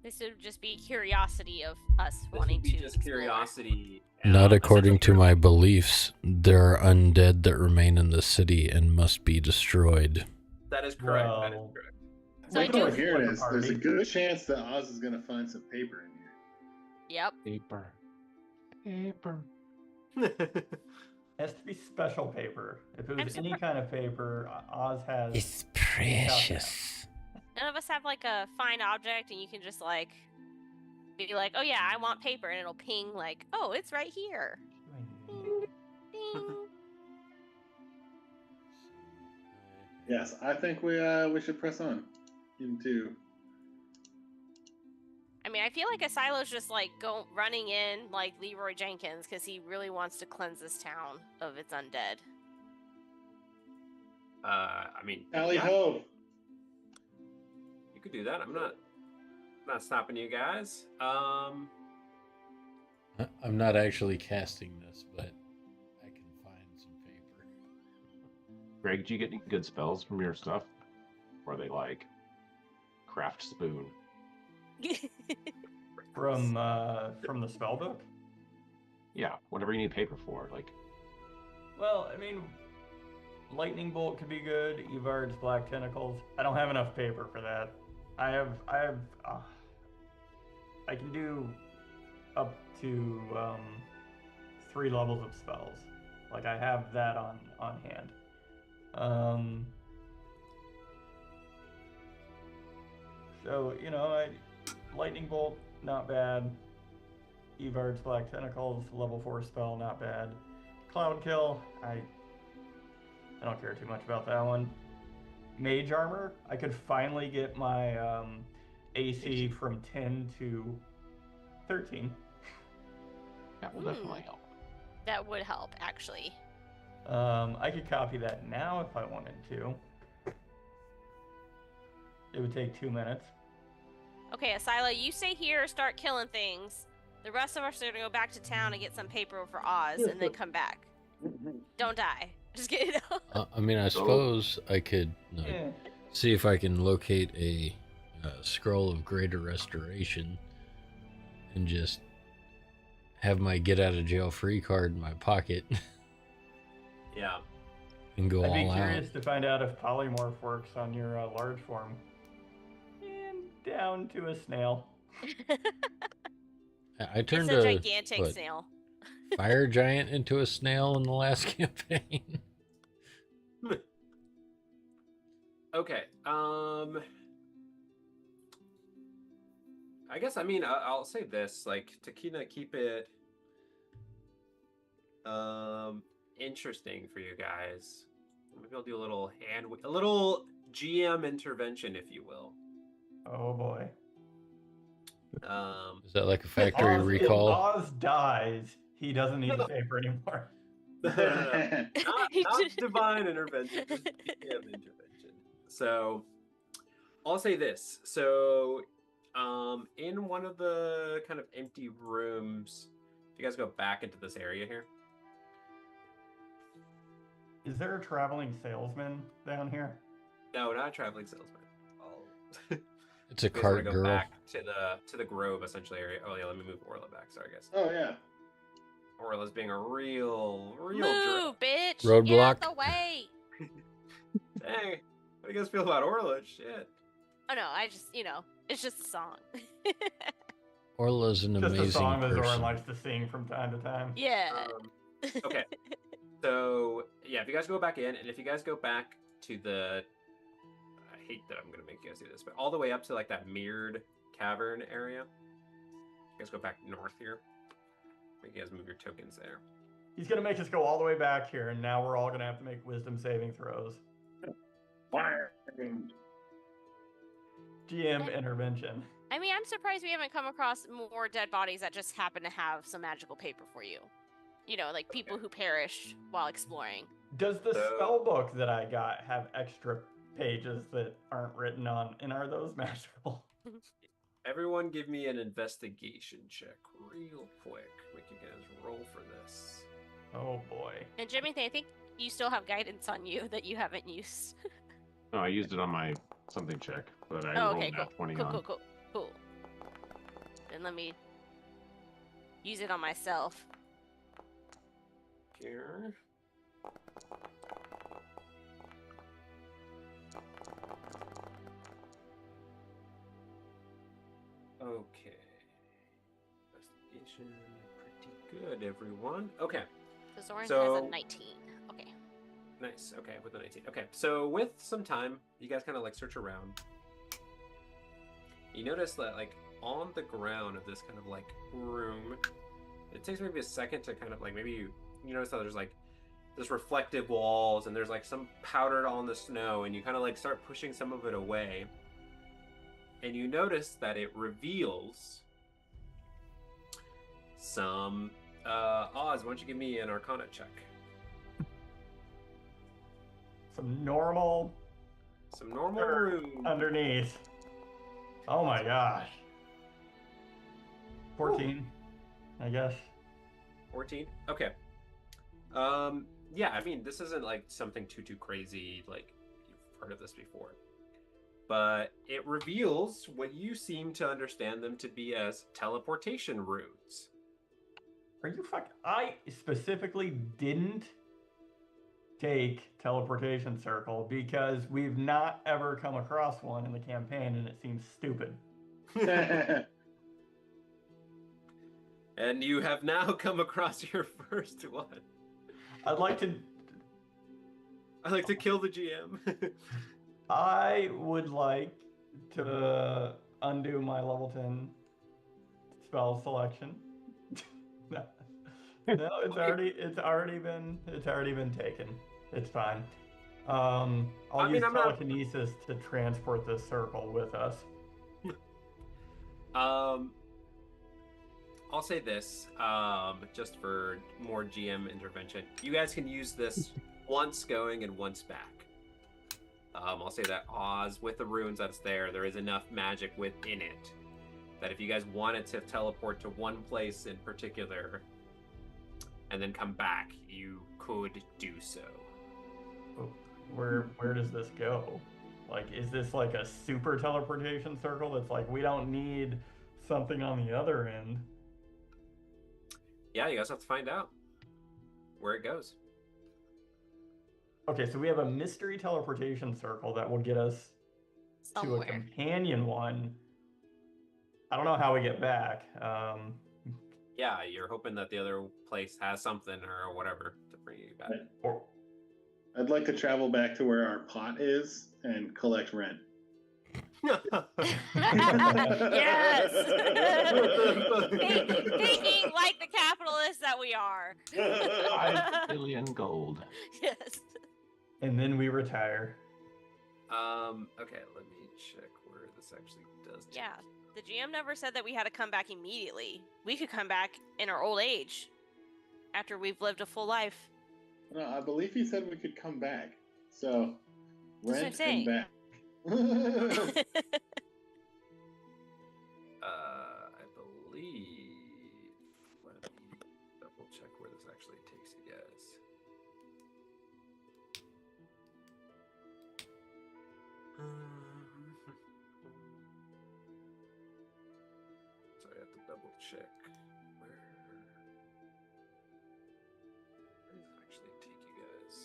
This would just be curiosity of us wanting to. Just curiosity. Not according to my beliefs. There are undead that remain in the city and must be destroyed. That is correct. Well, that is correct. So I What do- I'm hearing is there's a good chance that Oz is going to find some paper in here. Yep. Paper. Has to be special paper. If it was any kind of paper, Oz has. It's precious. None of us have like a fine object, and you can just like be like, "Oh yeah, I want paper," and it'll ping like, "Oh, it's right here." Ding, ding. Yes, I think we should press on into. I mean, I feel like Asilo's just like running in like Leroy Jenkins because he really wants to cleanse this town of its undead. I mean, Tally yeah, ho! you could do that. I'm not stopping you guys. I'm not actually casting this, but I can find some paper. Greg, did you get any good spells from your stuff? Or are they like craft spoon? From the spell book? Yeah, whatever you need paper for. Like, Well, I mean, lightning bolt could be good. Evard's black tentacles. I don't have enough paper for that. I can do up to 3 levels of spells. Like I have that on hand. So lightning bolt, not bad. Evard's black tentacles, level 4 spell, not bad. Cloud kill, I don't care too much about that one. Mage armor, I could finally get my AC from 10 to 13. that will definitely help. That would help, actually. I could copy that now if I wanted to. It would take 2 minutes. Okay, Asila, you stay here, start killing things. The rest of us are gonna go back to town and get some paper for Oz, and then come back. Don't die. Just kidding. I mean, I suppose I could see if I can locate a scroll of greater restoration and just have my get out of jail free card in my pocket. Yeah. And go I'd all be out. curious to find out if polymorph works on your large form. And down to a snail. I turned it's a gigantic snail. fire giant into a snail in the last campaign. Okay. I I guess, I mean, I'll say this, like, to keep it interesting for you guys. Maybe I'll do a little GM intervention, if you will. Oh boy. Is that like a factory recall? If Oz dies, he doesn't need the paper anymore. Not divine intervention, just GM intervention. So I'll say this. So in one of the kind of empty rooms, if you guys go back into this area here. Is there a traveling salesman down here? No, not a traveling salesman. It's a cart go girl. back to the grove essentially area. Oh yeah, let me move Orla back. Sorry guys. Oh yeah. Orla's being a real Move, bitch! Roadblock. Get out the way! Dang, how do you guys feel about Orla? Shit. Oh no, I just, it's just a song. Orla's an Just amazing a song that Zoran person. likes to sing from time to time. Yeah. Okay. So yeah, if you guys go back in, and if you guys go back to I hate that I'm gonna make you guys do this, but all the way up to like that mirrored cavern area. You guys go back north here. Make you guys move your tokens there. He's gonna make us go all the way back here, and now we're all gonna have to make wisdom saving throws. GM intervention. I mean, I'm surprised we haven't come across more dead bodies that just happen to have some magical paper for you. Like people who perished while exploring. Does the spell book that I got have extra pages that aren't written on, and are those magical? Everyone give me an investigation check real quick. Make you guys roll for this. Oh boy. And Jimmy, I think you still have guidance on you that you haven't used. No, I used it on my something check, but I rolled that 20 on. Cool. Then let me use it on myself. Here. Okay. Investigation, pretty good, everyone. Okay. So Zoran So- has a 19. Okay. Nice. Okay, with the 19. Okay, so with some time, you guys kind of like search around. You notice that like on the ground of this kind of like room, it takes maybe a second to kind of like maybe you notice that there's like this reflective walls and there's like some powdered on the snow, and you kind of like start pushing some of it away. And you notice that it reveals some Oz, why don't you give me an Arcana check? Some normal room underneath. Oh my gosh. 14, I guess. 14. Okay. Yeah, I mean, this isn't like something too crazy, like you've heard of this before. But it reveals what you seem to understand them to be as teleportation runes. Are you fucking... I specifically didn't take teleportation circle because we've not ever come across one in the campaign, and it seems stupid. And you have now come across your first one. I'd like to kill the GM. I would like to undo my level 10 spell selection. No, it's already been taken. It's fine. I'll use telekinesis to transport this circle with us. I'll say this, just for more GM intervention. You guys can use this once going and once back. I'll say that Oz, with the runes that's there is enough magic within it that if you guys wanted to teleport to one place in particular and then come back, you could do so. Where does this go? Like, is this like a super teleportation circle that's like, we don't need something on the other end? Yeah, you guys have to find out where it goes. Okay, so we have a mystery teleportation circle that will get us to a companion one. I don't know how we get back. Yeah, you're hoping that the other place has something or whatever to bring you back. I'd like to travel back to where our pot is and collect rent. Yes. Thinking like the capitalists that we are. 5 billion gold. Yes. And then we retire. Okay, let me check where this actually does. Yeah. The GM never said that we had to come back immediately. We could come back in our old age after we've lived a full life. No, I believe he said we could come back. So, That's what I'm rent and saying. back. I believe. Let me double check where this actually takes you guys. So I have to double check where does it actually take you guys?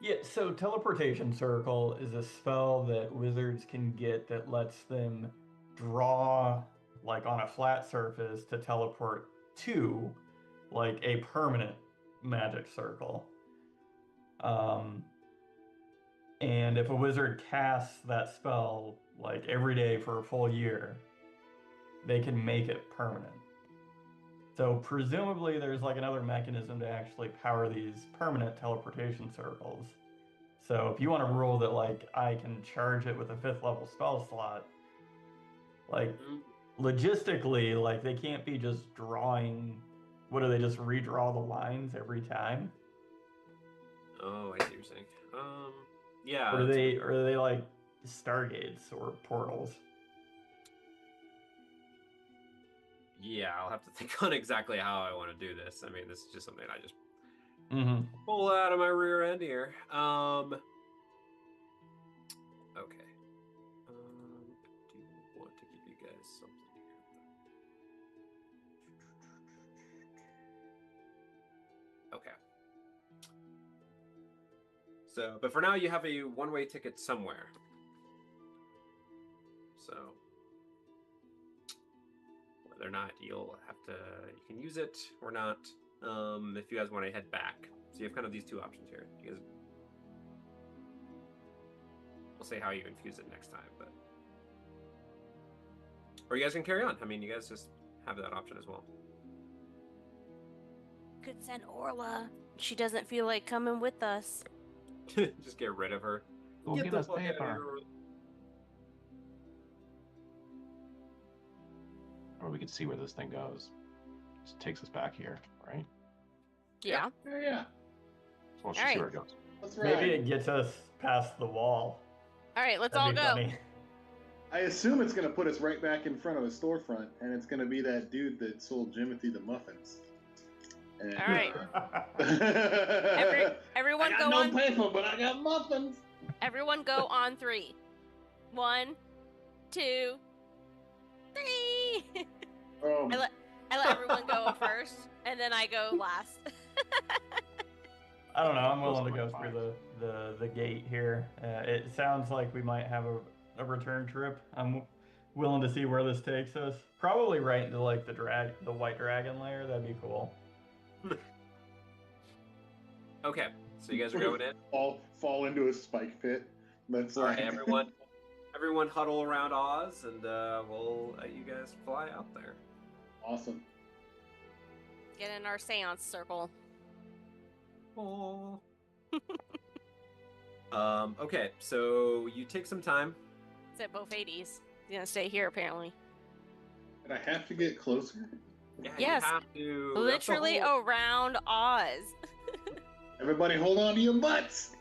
Yeah, so Teleportation Circle is a spell that wizards can get that lets them draw, like on a flat surface, to teleport to, like, a permanent magic circle. And if a wizard casts that spell, like, every day for a full year, they can make it permanent. So presumably there's like another mechanism to actually power these permanent teleportation circles. So if you want to rule that like I can charge it with a 5th level spell slot, like logistically, like they can't be just drawing. What do they just redraw the lines every time? Oh, I see what you're saying. Yeah. Or are they like stargates or portals? Yeah, I'll have to think on exactly how I want to do this. I mean, this is just something I just pull out of my rear end here. Okay. Do you want to give you guys something here? Okay. So, but for now, you have a one-way ticket somewhere. So, whether or not you'll have to, you can use it or not. If you guys want to head back, so you have kind of these two options here. You guys, we'll say how you infuse it next time, but or you guys can carry on. I mean, you guys just have that option as well. Could send Orla. She doesn't feel like coming with us. Just get rid of her. Go Get give the us fuck out of paper. here. Or we can see where this thing goes. Just takes us back here, right? Yeah. Yeah. So let's All just see right. where it goes. That's right. Maybe it gets us past the wall. All right, let's That'd all be go. funny. I assume it's going to put us right back in front of a storefront, and it's going to be that dude that sold Jimothy the muffins. And, All right. Everyone I go got on. no paper, but I got muffins. Everyone go on 3. 1, 2, 3. I let everyone go first, and then I go last. I don't know. I'm willing to go through the gate here. It sounds like we might have a return trip. I'm willing to see where this takes us. Probably right into like the white dragon lair. That'd be cool. Okay, so you guys are going in. Fall into a spike pit. That's All right, everyone huddle around Oz, and we'll let you guys fly out there. Awesome. Get in our seance circle. Oh. Okay, so you take some time. It's at both 80s. He's gonna stay here apparently. And I have to get closer. Yeah, Yes, you have to. literally that's the whole- around Oz. Everybody hold on to your butts.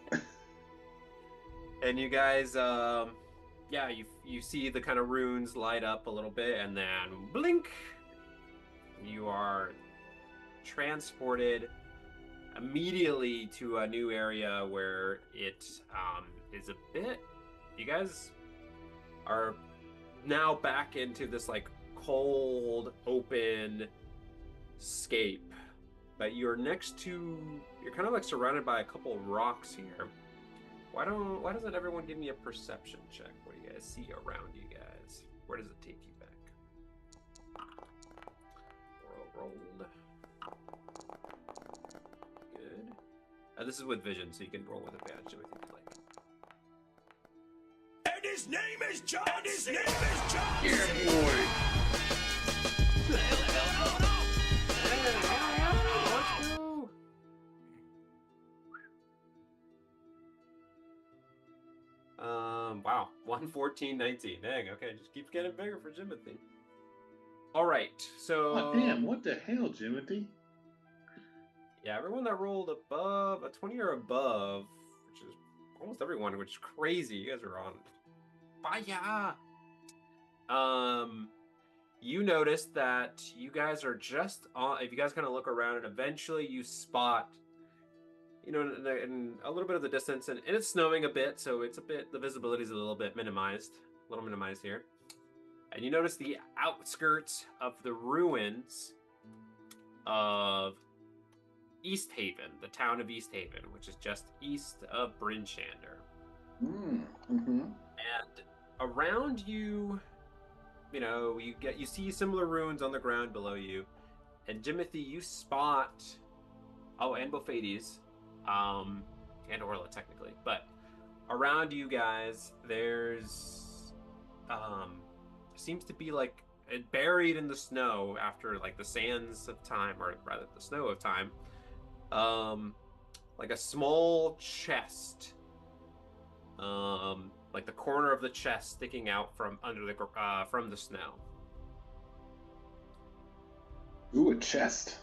And you guys, yeah, you see the kind of runes light up a little bit, and then blink. You are transported immediately to a new area where it is a bit. You guys are now back into this like cold, open scape, but you're next to. You're kind of like surrounded by a couple of rocks here. Why doesn't everyone give me a perception check? What do you guys see around you guys? Where does it take you back? Rolled. Good. This is with vision, so you can roll with advantage if you like. And his name is John C. His name is John C. Yeah, boy. Let's go. Wow, 114.19. Dang, okay, just keeps getting bigger for Jimothy. All right, so Oh, damn, what the hell, Jimothy? yeah, everyone that rolled above a 20 or above, which is almost everyone, which is crazy. You guys are on fire. You notice that you guys are just on. If you guys kind of look around, and eventually you spot, in a little bit of the distance, and it's snowing a bit, so it's a bit. The visibility is a little minimized here. And you notice the outskirts of the ruins of East Haven, the town of East Haven, which is just east of Brinchander. Mm-hmm. And around you, you see similar ruins on the ground below you. And Jimothy, you spot, and Bophades, and Orla technically, but around you guys, there's seems to be like buried in the snow after like the sands of time, or rather the snow of time, like a small chest, like the corner of the chest sticking out from under the from the snow. Ooh, a chest.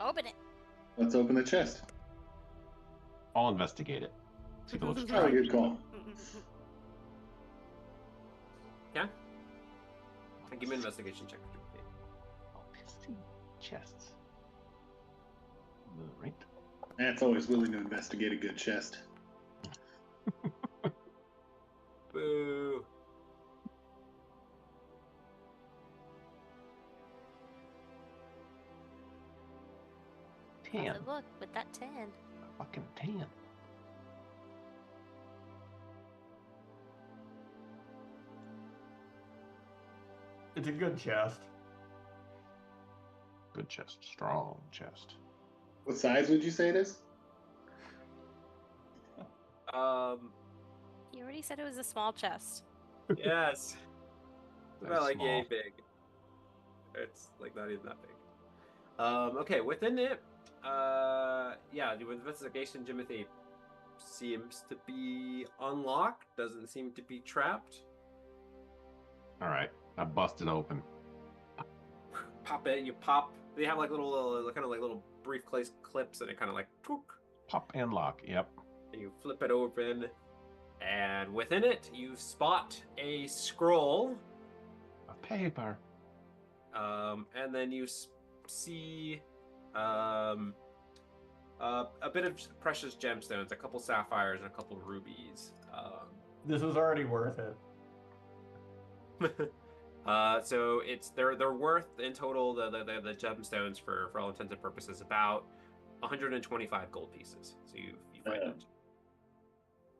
Open it. Let's open the chest. I'll investigate it. See if it looks Oh, strange. good call. Yeah. Give me an investigation check. Oh, let's see. Chests. Right. Matt's always willing to investigate a good chest. Boo. Tan. How's it look with that 10? Fucking tan. It's a good chest. Good chest. Strong chest. What size would you say it is? You already said it was a small chest. Yes. That's About like small. yay big. It's like not even that big. Okay, within it, with investigation, Jimothy seems to be unlocked. Doesn't seem to be trapped. All right. I busted open. Pop it. You pop. They have like little kind of like little briefcase clips, and it kind of like Pop and lock. Yep. and you flip it open, and within it you spot a scroll. A paper. And then you see a bit of precious gemstones, a couple sapphires, and a couple rubies. This was already worth it. So they're worth in total the gemstones for all intents and purposes about 125 gold pieces. So you find out.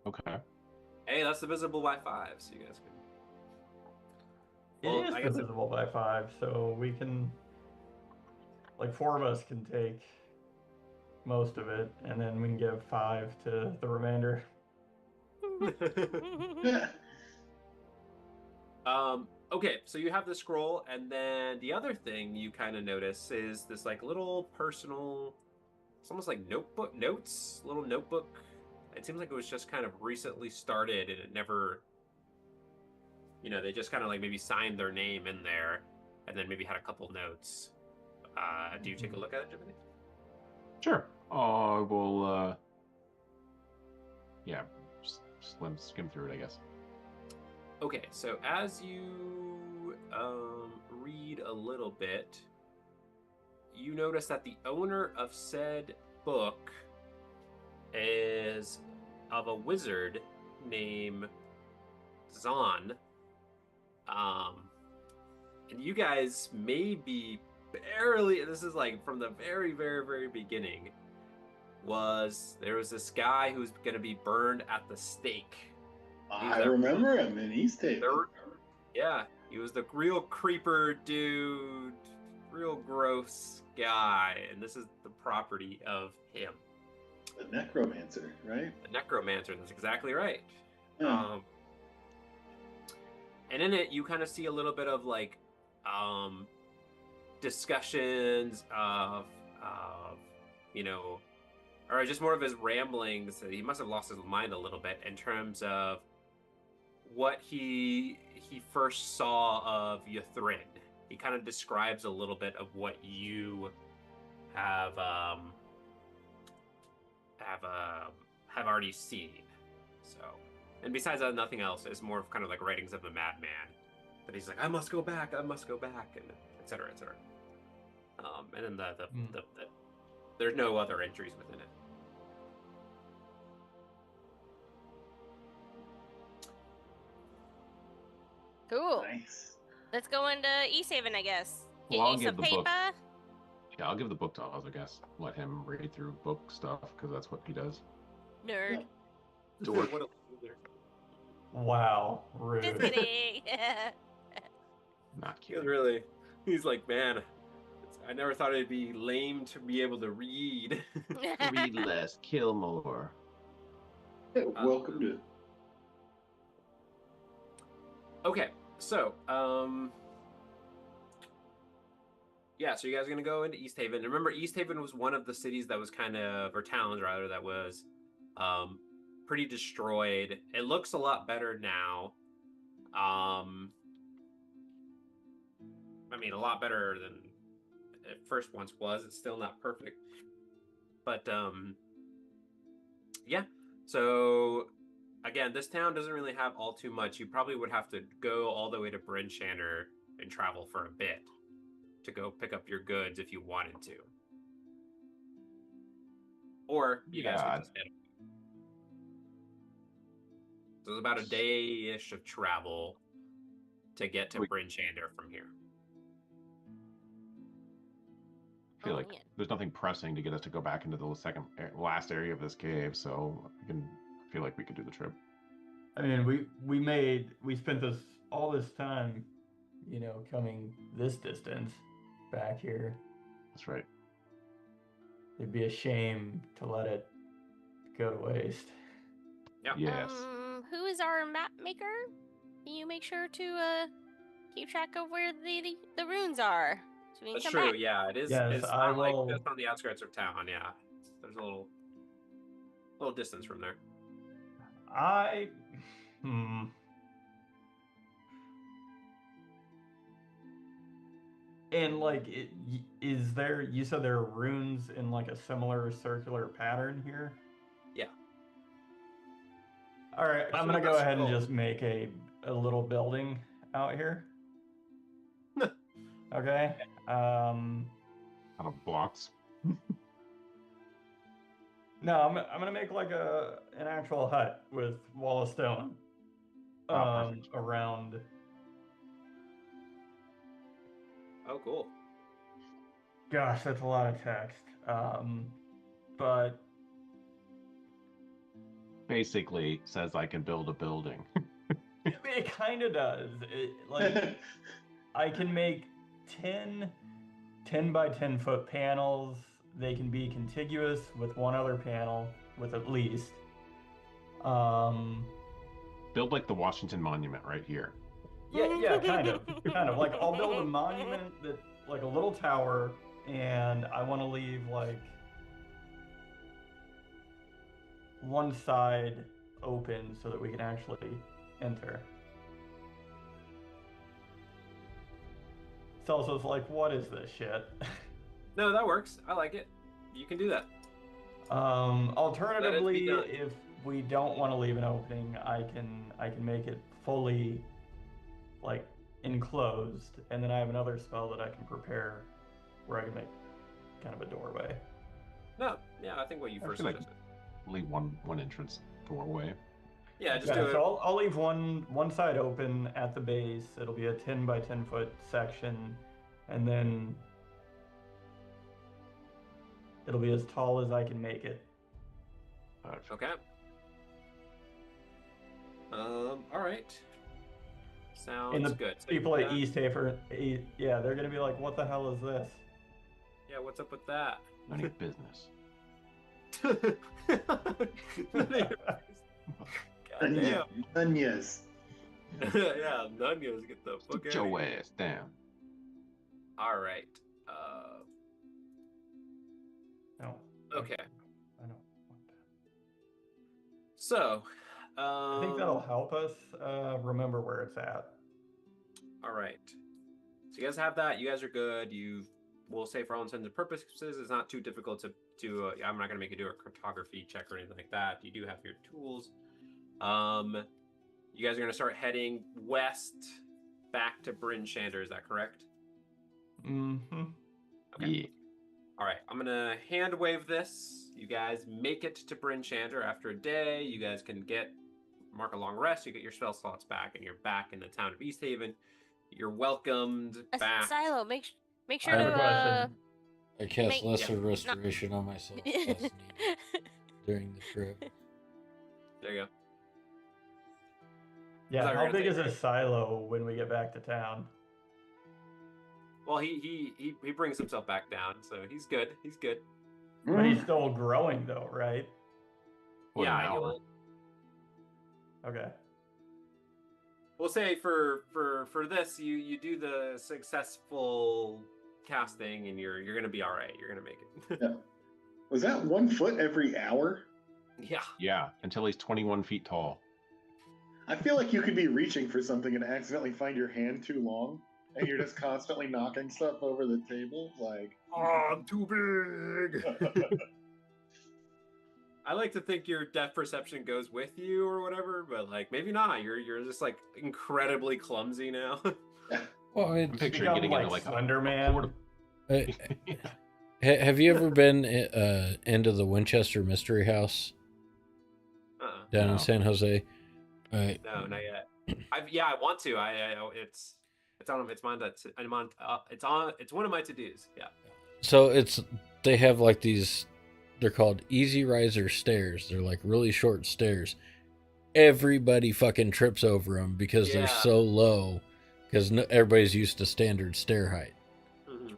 Okay. Hey, that's divisible by 5, so you guys can. It is divisible by 5, so we can, like 4 of us can take most of it, and then we can give 5 to the remainder. Okay, so you have the scroll, and then the other thing you kind of notice is this like little personal, it's almost like little notebook. It seems like it was just kind of recently started, and it never, they just kind of like maybe signed their name in there, and then maybe had a couple notes. Do you take a look at it, Jimmy? Sure. I will, skim through it, I guess. Okay, so as you read a little bit, you notice that the owner of said book is of a wizard named Zahn. And you guys may be barely, this is like from the very, very, very beginning, there was this guy who's going to be burned at the stake. I remember him in East Haven. Yeah, he was the real creeper dude, real gross guy, and this is the property of him. The necromancer, right? The necromancer, that's exactly right. And in it, you kind of see a little bit of like discussions of you know, or just more of his ramblings. He must have lost his mind a little bit in terms of what he first saw of Ythrin. He kind of describes a little bit of what you have already seen. So, and besides that, nothing else. It's more of kind of like writings of a madman. But he's like, I must go back, and etc. etc. And then the there's no other entries within it. Cool. Nice. Let's go into East Haven, I guess. Get Well, I'll you give some the paper. book. Yeah, I'll give the book to Oz, I guess. Let him read through book stuff, because that's what he does. Nerd. Dork. What a loser. Wow, Just rude. kidding. Not He was kidding. really. He's like, man, I never thought it'd be lame to be able to read. Read less, kill more. Yeah, welcome to. Okay, so yeah, so you guys are gonna go into East Haven. And remember, East Haven was one of the cities that was kind of, or towns rather, that was pretty destroyed. It looks a lot better now. I mean, a lot better than it first once was. It's still not perfect, but yeah. So again, this town doesn't really have all too much. You probably would have to go all the way to Bryn Shander and travel for a bit to go pick up your goods if you wanted to. Or you guys could just head. So it's about a day-ish of travel to get to Bryn Shander from here. I feel like there's nothing pressing to get us to go back into the last area of this cave, so I feel like we could do the trip. I mean, we spent all this time, you know, coming this distance back here. That's right. It'd be a shame to let it go to waste. Yeah. Yes. Who is our map maker? Can you make sure to keep track of where the runes are? So we can That's come true. back? Yeah, it is. Yes, It's I not like will- just on the outskirts of town. Yeah, there's a little distance from there. And like, is there? You said there are runes in like a similar circular pattern here. Yeah. All right, I'm gonna go That's ahead and cool. just make a little building out here. Okay. Out of blocks. No, I'm gonna make like an actual hut with wall of stone perfect. around. Oh, cool. Gosh, that's a lot of text. But Basically says I can build a building. it kind of does. Like I can make 10 by 10 foot panels. They can be contiguous with one other panel with at least. Build like the Washington Monument right here. Yeah, kind of. Like I'll build a monument that, like a little tower, and I want to leave like one side open so that we can actually enter. It's also like, what is this shit? No, that works. I like it. You can do that. Alternatively, done. if we don't want to leave an opening, I can make it fully like enclosed, and then I have another spell that I can prepare where I can make kind of a doorway. No, yeah, I think what you I first feel like- suggested. Leave one entrance doorway. Yeah, just Yeah, do it. so I'll leave one side open at the base. It'll be a 10 by 10 foot section, and then it'll be as tall as I can make it. Okay. All right. Sounds And the good. So people you at got- East Haven, yeah, they're gonna be like, "What the hell is this?" Yeah, what's up with that? None of your business. God Damn. Nunez. Yeah, Nunez, get the fuck Get out of your here. ass down. All right. No. Okay. I don't want that. So, I think that'll help us remember where it's at. all right. So you guys have that. You guys are good. We'll say for all intents and purposes, it's not too difficult to I'm not gonna make you do a cartography check or anything like that. You do have your tools. You guys are gonna start heading west back to Bryn Shander. Is that correct? Mm-hmm. Okay. Yeah. All right. I'm gonna hand wave this. You guys make it to Bryn Shander after a day. You guys can mark a long rest. You get your spell slots back, and you're back in the town of East Haven. You're welcomed back. Silo, make sure I have a to question. I cast Make- lesser restoration on myself as needed during the trip. There you go. Yeah, thought you were how gonna big say- is a silo when we get back to town? Well, he brings himself back down, so he's good. He's good. But he's still growing though, right? What an Yeah, hour. Okay. We'll say for this, you do the successful casting, and you're gonna be all right. You're gonna make it. Yeah. Was that 1 foot every hour? Yeah. Yeah, until he's 21 feet tall. I feel like you could be reaching for something and accidentally find your hand too long, and you're just constantly knocking stuff over the table. Like, Oh, I'm too big. I like to think your depth perception goes with you or whatever, but like maybe not. You're just like incredibly clumsy now. Well, I I'm mean, picturing getting into like Slender a Man. quarter. have you ever been into the Winchester Mystery House down No. in San Jose? No, not yet. I want to. It's on. It's mine. I'm on. It's one of my to-dos. Yeah. So they have like these. They're called easy riser stairs. They're like really short stairs. Everybody fucking trips over them because they're Yeah. so low. Because everybody's used to standard stair height. Mhm.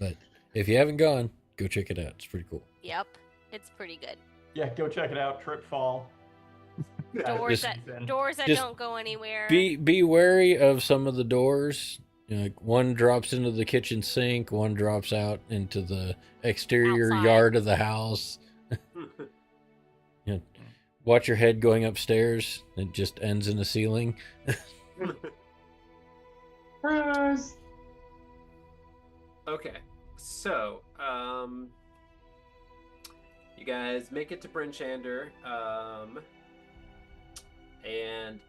But if you haven't gone, go check it out. It's pretty cool. Yep, it's pretty good. Yeah, go check it out. Trip fall. Doors Just- that just don't go anywhere. Be wary of some of the doors. You know, like one drops into the kitchen sink, one drops out into the exterior Outside. yard of the house. You know, watch your head going upstairs. It just ends in the ceiling. surprise! Okay, so you guys make it to Bryn Shander, and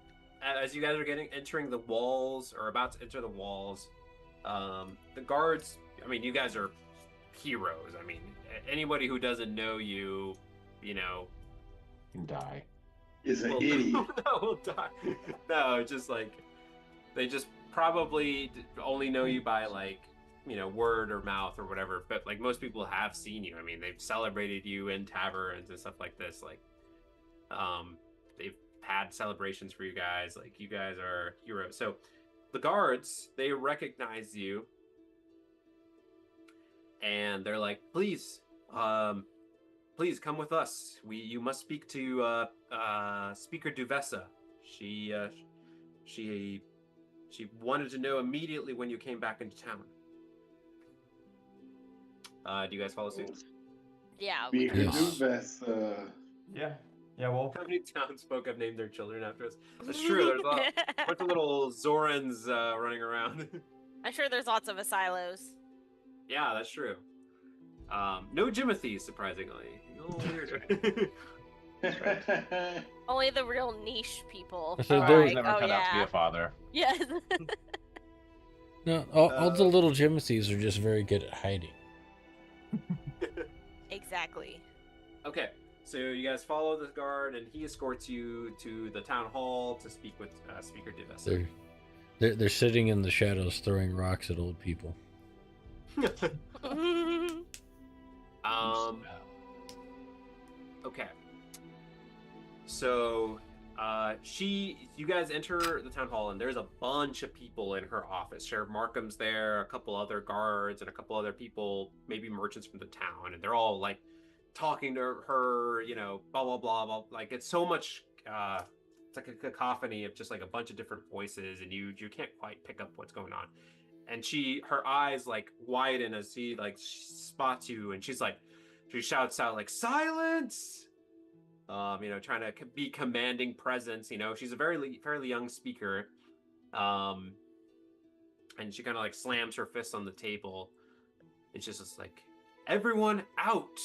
as you guys are entering the walls or about to enter the walls, the guards. I mean, you guys are heroes. I mean, anybody who doesn't know you, you know, Can die. Is an will, idiot. no, will die. No, just like they just probably only know you by like, you know, word or mouth or whatever. But like most people have seen you. I mean, they've celebrated you in taverns and stuff like this. Like, they've had celebrations for you guys. Like, you guys are heroes. So the guards, they recognize you, and they're like, please come with us. You must speak to Speaker Duvessa. She wanted to know immediately when you came back into town. Do you guys follow suit? Yeah, we Speaker Yes. Duvessa. Yeah. Yeah, well, How many townsfolk have named their children after us? That's true. There's a bunch of little Zorans running around. I'm sure there's lots of asilos. Yeah, that's true. No Jimothy, surprisingly. A little weirder. Only the real niche people. So are there- I was like, never oh cut out to be yeah, a father. yes. No, all the little Jimothy's are just very good at hiding. Exactly. Okay, so you guys follow the guard, and he escorts you to the town hall to speak with Speaker Duvessa. They're sitting in the shadows throwing rocks at old people. Okay. So, you guys enter the town hall, and there's a bunch of people in her office. Sheriff Markham's there, a couple other guards, and a couple other people, maybe merchants from the town, and they're all like talking to her, blah blah blah blah. Like it's so much. It's like a cacophony of just like a bunch of different voices, and you can't quite pick up what's going on. And her eyes like widen as she like spots you, and she shouts out like silence. Trying to be commanding presence. She's a fairly young speaker, and she kind of like slams her fist on the table. And she's just like, everyone out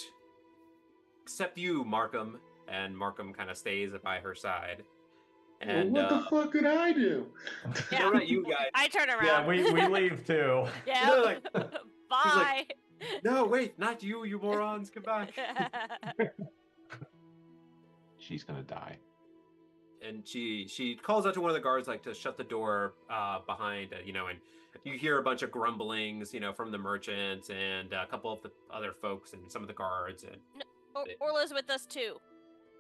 except you, Markham. And Markham kind of stays by her side. And what the fuck did I do? Yeah. What about you guys? I turn around. Yeah, we leave too. Yeah. No, like, Bye. no, wait, not you, you morons. Come back. She's gonna die. And she calls out to one of the guards like to shut the door behind, and you hear a bunch of grumblings, from the merchants and a couple of the other folks and some of the guards. And Orla's with us too.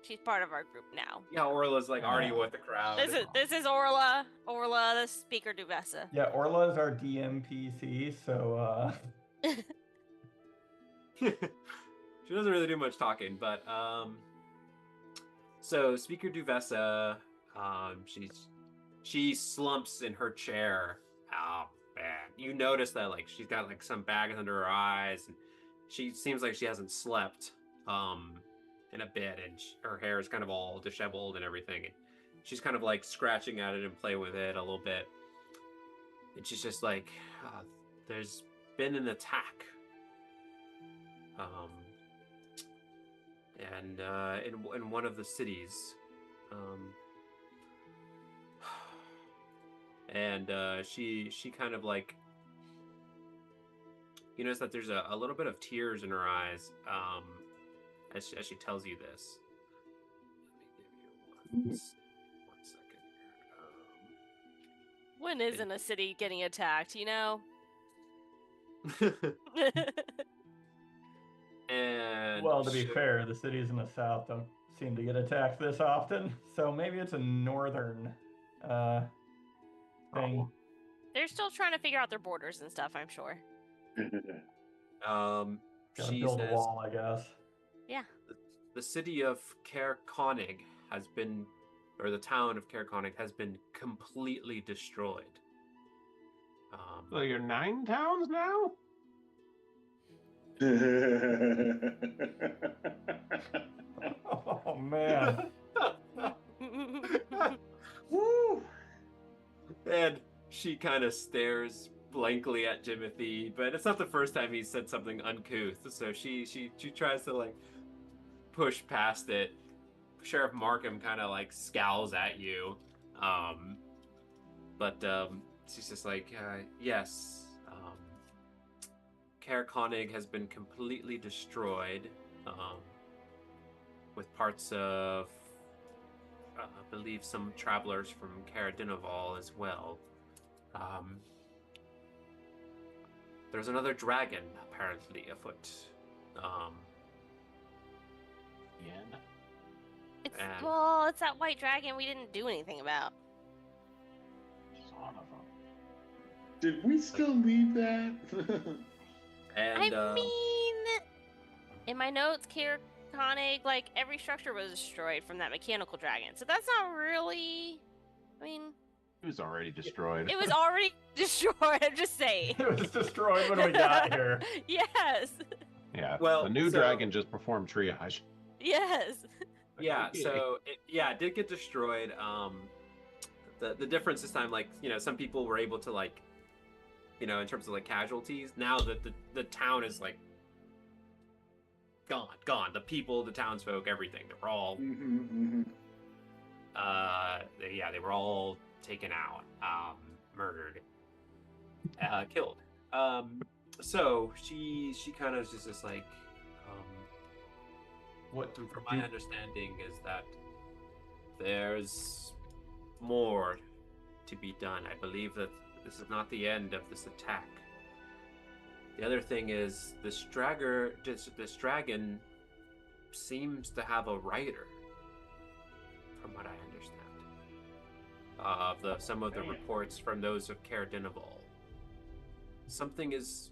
She's part of our group now. Yeah, Orla's like already with the crowd. This is Orla, the speaker Duvessa. Yeah, Orla is our DMPC, so she doesn't really do much talking, but so Speaker Duvessa, she slumps in her chair. Oh man, you notice that like she's got like some bags under her eyes, and she seems like she hasn't slept in a bit, and her hair is kind of all disheveled and everything. And she's kind of like scratching at it and playing with it a little bit, and she's just like, "There's been an attack." And in one of the cities, and she kind of like, you notice that there's a little bit of tears in her eyes as she tells you this. Let me give you one second here. When isn't a city getting attacked, And well, to be fair, the cities in the south don't seem to get attacked this often, so maybe it's a northern thing. They're still trying to figure out their borders and stuff, I'm sure. Gotta she build says, a wall, I guess. Yeah. the city of Caer Konig has been, or the town of Caer Konig has been completely destroyed. So you're 9 towns now? Oh man. Woo! And she kind of stares blankly at Jimothy, but it's not the first time he said something uncouth, so she tries to like push past it. Sheriff Markham kind of like scowls at you, but she's just like, yes, Caer Konig has been completely destroyed, with parts of, I believe, some travelers from Caer Dinaval as well. There's another dragon apparently afoot. It's that white dragon we didn't do anything about. Son of a... Did we still leave that? And I mean, in my notes, Caer Konig, like every structure was destroyed from that mechanical dragon. So that's not really. I mean, It was already destroyed. it was already destroyed. I'm just saying. It was destroyed when we got here. Yes. Yeah. Well, the new so- dragon just performed triage. Yes. yeah, so it did get destroyed. The difference this time, like, some people were able to, like, in terms of like casualties. Now that the town is like gone. The people, the townsfolk, everything, they're all they were all taken out, murdered, killed. So she kind of is just like, What? from my understanding is that there's more to be done. I believe that this is not the end of this attack. The other thing is this dragon seems to have a rider, from what I understand. Some of the reports from those of Caer Dinaval. Something is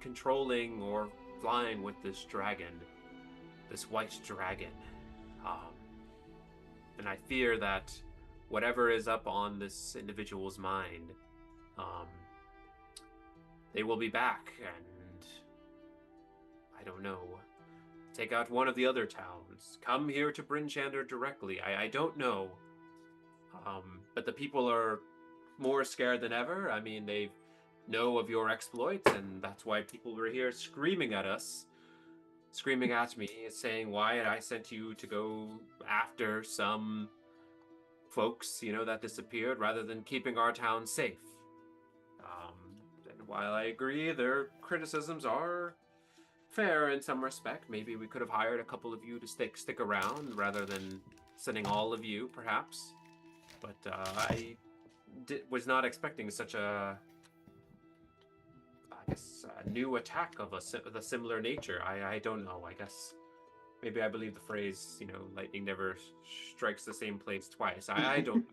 controlling or flying with this dragon. this white dragon. And I fear that whatever is up on this individual's mind, they will be back and I don't know, take out one of the other towns, come here to Bryn Shander directly. I don't know. But the people are more scared than ever. I mean, they know of your exploits, and that's why people were here screaming at us, screaming at me, saying why I sent you to go after some folks, that disappeared, rather than keeping our town safe. And while I agree, their criticisms are fair in some respect. Maybe we could have hired a couple of you to stick around rather than sending all of you, perhaps. But I was not expecting such a new attack of a similar nature. I don't know. I guess maybe I believe the phrase, lightning never strikes the same place twice. I don't.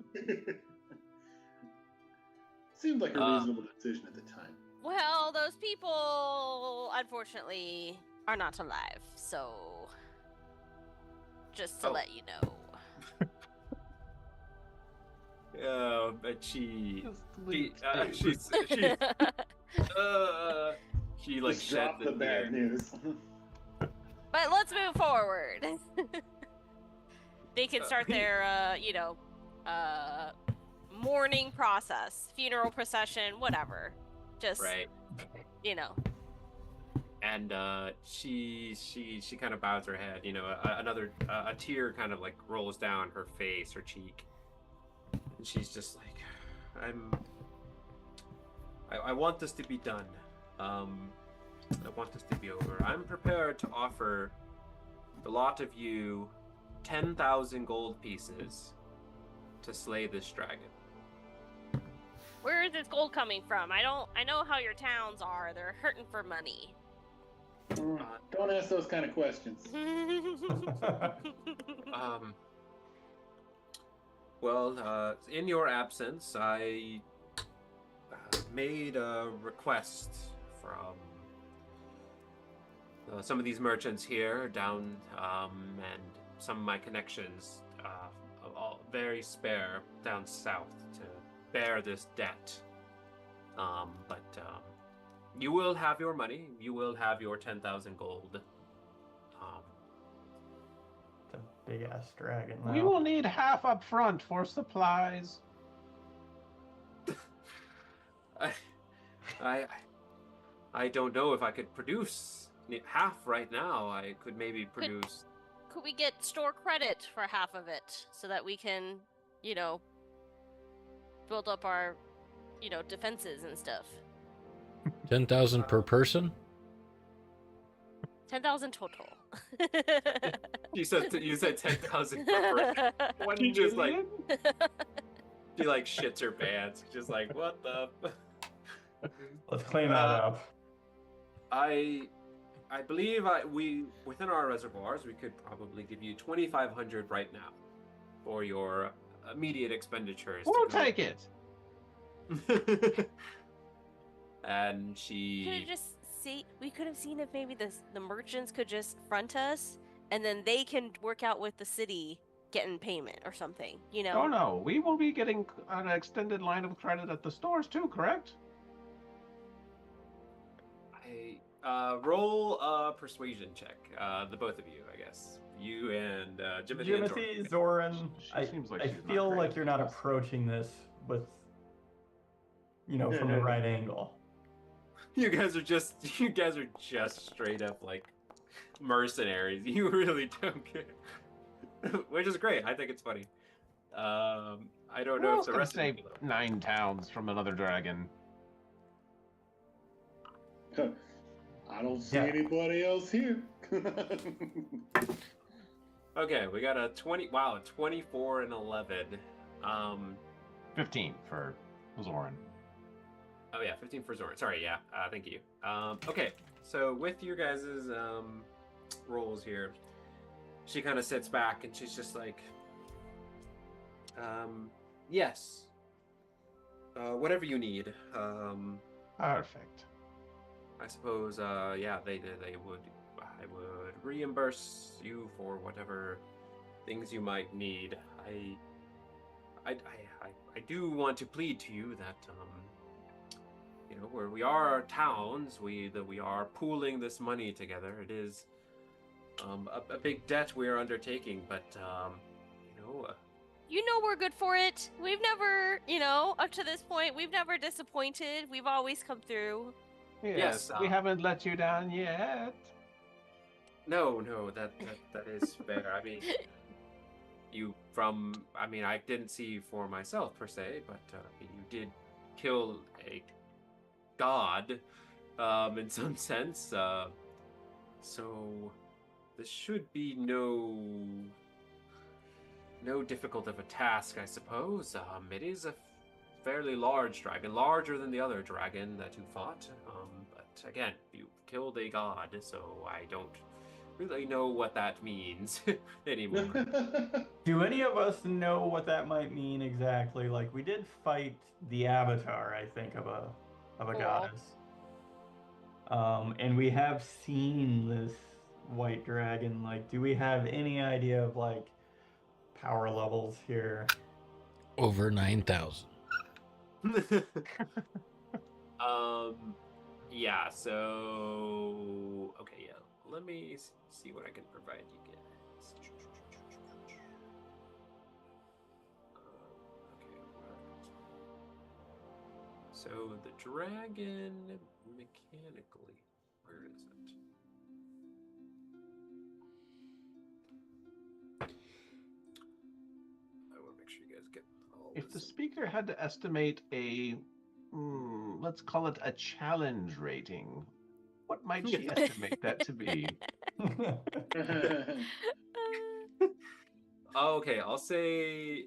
Seemed like a reasonable decision at the time. Well, those people, unfortunately, are not alive. So, just to let you know. But she like Just shed drop the bad news. But let's move forward. They can start their, mourning process, funeral procession, whatever. Just right. And she kind of bows her head. A tear kind of like rolls down her face, her cheek, and she's just like, I want this to be done. I want this to be over. I'm prepared to offer the lot of you 10,000 gold pieces to slay this dragon. Where is this gold coming from? I know how your towns are. They're hurting for money. Don't ask those kind of questions. Well, in your absence, I made a request from some of these merchants here down, and some of my connections, all very spare down south to bear this debt. But you will have your money. You will have your 10,000 gold. It's a big ass dragon. We will need half up front for supplies. I don't know if I could produce half right now. I could maybe produce. Could we get store credit for half of it so that we can, build up our, defenses and stuff? 10,000 per person? 10,000 total. You said 10,000 per person. When you just like, she like shits her pants. Just like, what the? Let's clean that up. I believe we within our reservoirs we could probably give you 2,500 right now for your immediate expenditures. We'll take it. And she could just see. We could have seen if maybe the merchants could just front us, and then they can work out with the city getting payment or something. Oh no, we will be getting an extended line of credit at the stores too. Correct? Roll a persuasion check. The both of you, I guess. You and Jimothy Zoran. I seems like she's feel not like great you're not approaching this with, from the right angle. You guys are just straight up like mercenaries. You really don't care, which is great. I think it's funny. I don't know if the rest say of you 9 towns from another dragon. I don't see anybody else here. Okay, we got a 20. Wow, 24 and 11. 15 for Zoran. Oh yeah, 15 for Zoran. Sorry, yeah. Thank you. Okay, so with your guys' roles here, she kind of sits back and she's just like, yes. Whatever you need. Perfect. I suppose, yeah, they would. I would reimburse you for whatever things you might need. I do want to plead to you that where we are towns, we are pooling this money together. It is a big debt we are undertaking, but we're good for it. We've never, up to this point, we've never disappointed. We've always come through. Yes, we haven't let you down yet. No, that is fair. I mean, I didn't see for myself per se, but you did kill a god, in some sense. So this should be no difficult of a task, I suppose. It is a fairly large dragon, larger than the other dragon that you fought. But again, you killed a god, so I don't really know what that means anymore. Do any of us know what that might mean exactly? Like, we did fight the avatar, I think, of a goddess. And we have seen this white dragon. Like, do we have any idea of, like, power levels here? Over 9,000. Yeah, so okay, yeah. Let me see what I can provide you guys. Okay, so the dragon mechanically, where is it? I want to make sure you guys get all If the this. speaker had to estimate a, let's call it a challenge rating, what might she estimate that to be? Okay, I'll say.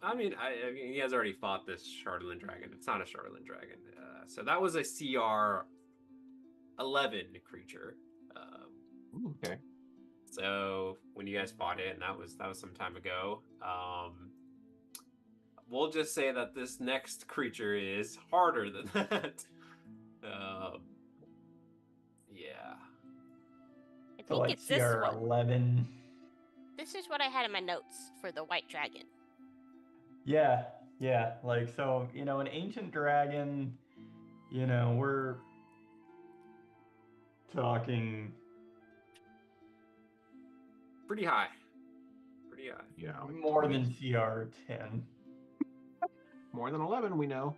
I mean, he has already fought this Shardolin dragon. It's not a Shardolin dragon. So that was a CR 11 creature. Okay. So when you guys fought it, and that was some time ago. We'll just say that this next creature is harder than that. Yeah. I So think like it's this CR one. 11. This is what I had in my notes for the white dragon. Yeah. Like, so, an ancient dragon, we're talking Pretty high. Yeah. like more 20. than CR 10. More than 11, we know.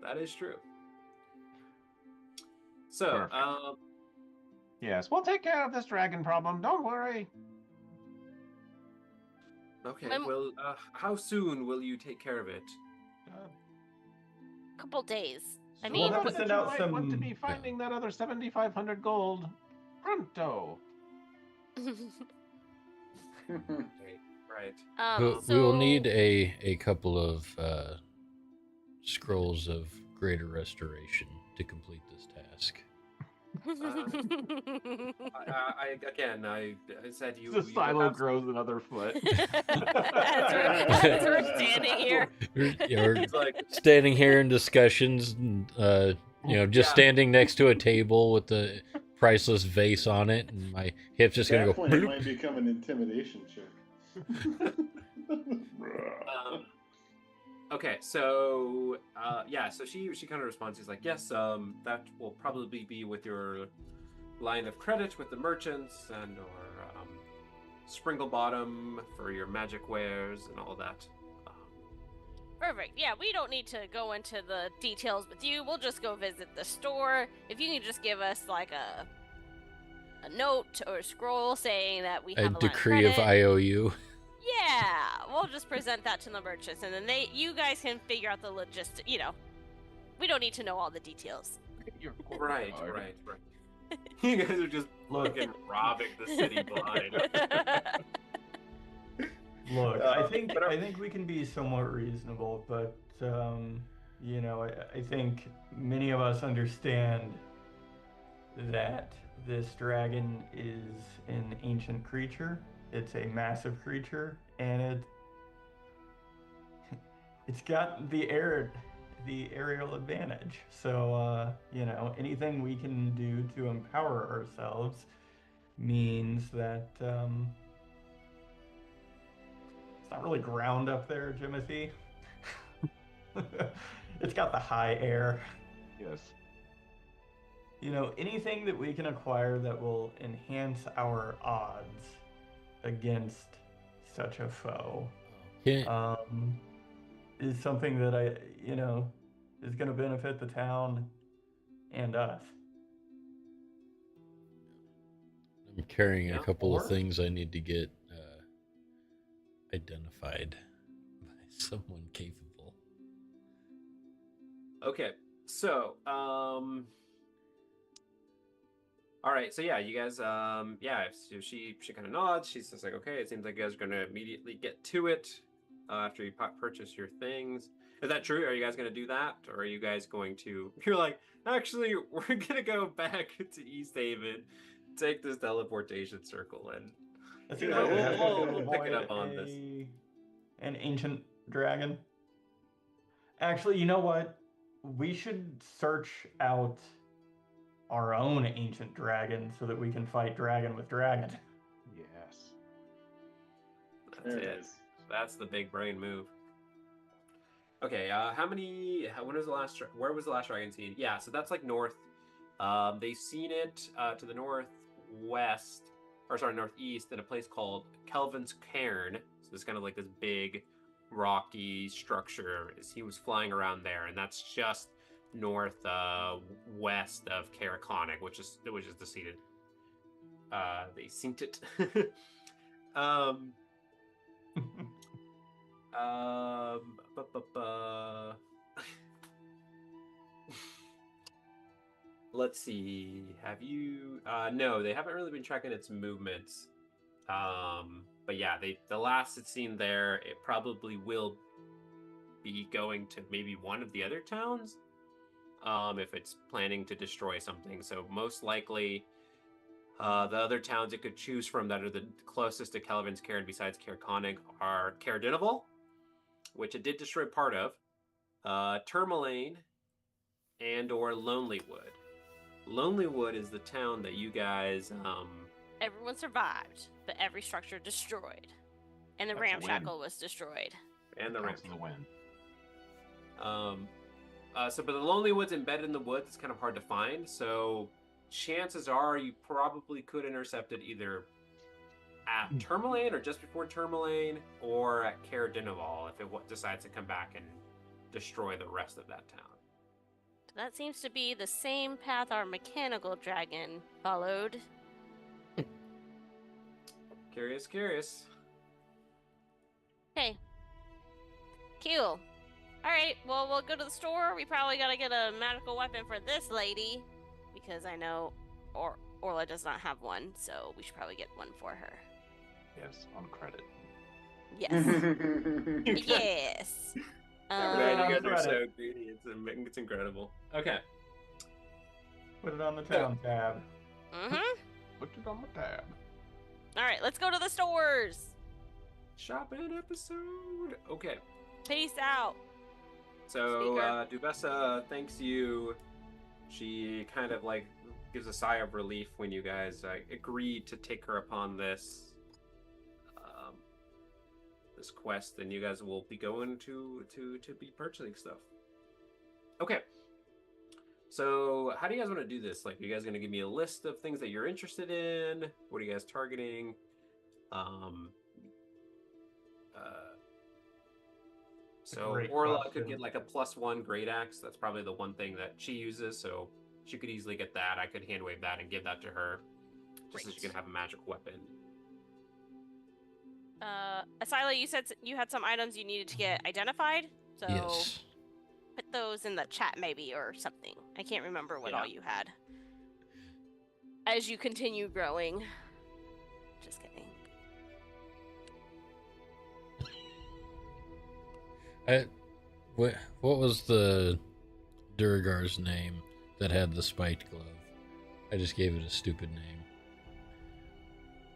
That is true. So, Perfect. Yes, we'll take care of this dragon problem. Don't worry. okay. Well, how soon will you take care of it? Couple days. I We'll mean, have to send out might want to be finding that other 7,500 gold pronto. Right. We will need a couple of scrolls of greater restoration to complete this task. I said you. The silo grows another foot. as we're standing here. We're standing here in discussions, just standing next to a table with the priceless vase on it, and my hip's just gonna go. It might become an intimidation check. Okay, so so she kind of responds. She's like, yes, that will probably be with your line of credit with the merchants and or Springle Bottom for your magic wares and all that. Perfect. Yeah, we don't need to go into the details with you. We'll just go visit the store. If you can just give us like a note or a scroll saying that we have a decree line of IOU. Yeah, we'll just present that to the merchants, and then you guys can figure out the logistics. We don't need to know all the details. Right. You guys are just fucking robbing the city blind. Look, I think we can be somewhat reasonable, but I think many of us understand that this dragon is an ancient creature. It's a massive creature, and it's got the aerial advantage. So anything we can do to empower ourselves means that it's not really ground up there, Jimothy. It's got the high air. Yes. You know, anything that we can acquire that will enhance our odds against such a foe is something that is going to benefit the town and us. I'm carrying a couple of things I need to get identified by someone capable. Okay, so all right, so yeah, you guys, so she kind of nods. She says like, okay, it seems like you guys are gonna immediately get to it after you purchase your things. Is that true? Are you guys gonna do that, or are you guys going to? You're like, actually, we're gonna go back to East Haven, take this teleportation circle, and we'll pick it up on this. An ancient dragon. Actually, you know what? We should search out our own ancient dragon so that we can fight dragon with dragon. Yes. That's it. That's the big brain move. Okay, when was the last, where was the last dragon seen? Yeah, so that's like north. They've seen it to the northwest, northeast in a place called Kelvin's Cairn. So it's kind of like this big rocky structure. He was flying around there, and that's just west of Caraconic, which is defeated. They synced it. Let's see. Have you? No, they haven't really been tracking its movements. But yeah, the last it's seen there, it probably will be going to maybe one of the other towns. If it's planning to destroy something. So most likely, the other towns it could choose from that are the closest to Kelvin's Cairn besides Caraconic are Caradinival, which it did destroy part of, Tourmaline, and or Lonelywood. Lonelywood is the town that you guys... Everyone survived, but every structure destroyed. And the ramshackle was destroyed. And the ramshackle. The win. But the Lonelywood's embedded in the woods. It's kind of hard to find. So chances are you probably could intercept it either at Tourmaline or just before Tourmaline or at Caradinival if it decides to come back and destroy the rest of that town. That seems to be the same path our mechanical dragon followed. Curious. Okay. Cool. Alright, well, we'll go to the store. We probably gotta get a magical weapon for this lady. Because I know Orla does not have one, so we should probably get one for her. Yes, on credit. Yes. Yes. Man, you guys are so greedy. It's incredible. Okay. Put it on the town tab. Mm-hmm. Put it on the tab. Alright, let's go to the stores. Shopping episode. Okay. Peace out. So, Dubessa thanks you. She kind of like gives a sigh of relief when you guys agreed to take her upon this this quest, and you guys will be going to be purchasing stuff. Okay. So, how do you guys want to do this? Like, are you guys going to give me a list of things that you're interested in? What are you guys targeting? So Orla could get like a +1 great axe. That's probably the one thing that she uses, so she could easily get that. I could hand wave that and give that to her, just so she can have a magic weapon. Asila, you said you had some items you needed to get identified, so Yes. put those in the chat maybe or something. I can't remember what all you had. As you continue growing. Just kidding. What was the Duragar's name that had the spiked glove? I just gave it a stupid name.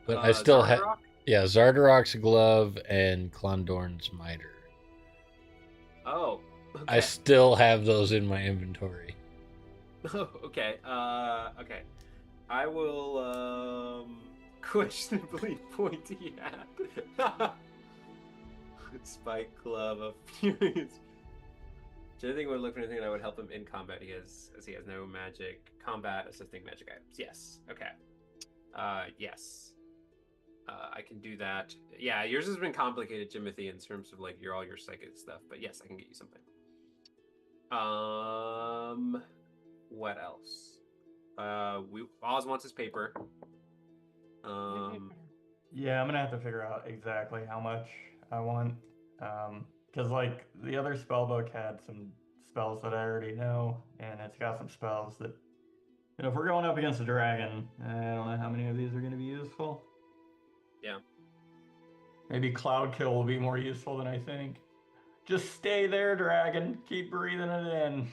But I still have... Yeah, Zardarok's glove and Klondorn's miter. Oh, okay. I still have those in my inventory. Oh, okay. Okay. I will, questionably pointy hat. Spike Club of Furious. Anything would look for anything that would help him in combat. As he has no magic combat assisting magic items. Yes. Okay. Yes. I can do that. Yeah, yours has been complicated, Jimothy, in terms of like all your psychic stuff. But yes, I can get you something. What else? Oz wants his paper. Yeah, I'm gonna have to figure out exactly how much I want. Because like the other spell book had some spells that I already know, and it's got some spells that, if we're going up against a dragon, I don't know how many of these are gonna be useful. Yeah. Maybe Cloud Kill will be more useful than I think. Just stay there, dragon. Keep breathing it in.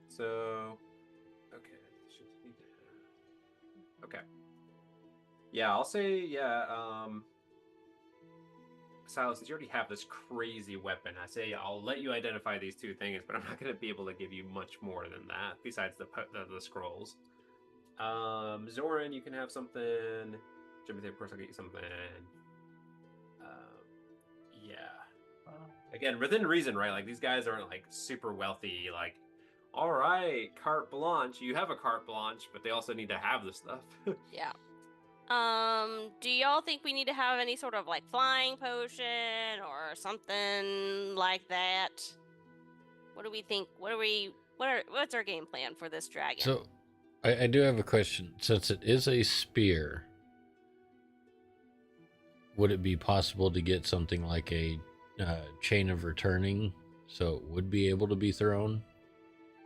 So, okay. Okay. Yeah, I'll say, Silas, since you already have this crazy weapon, I say I'll let you identify these two things, but I'm not going to be able to give you much more than that, besides the scrolls. Zoran, you can have something. Jimothy, of course, I'll get you something. Yeah. Again, within reason, right? Like, these guys aren't, like, super wealthy, like, all right, carte blanche. You have a carte blanche, but they also need to have the stuff. Yeah. Do y'all think we need to have any sort of like flying potion or something like that? What do we think? What's our game plan for this dragon? So, I do have a question. Since it is a spear, would it be possible to get something like a chain of returning so it would be able to be thrown?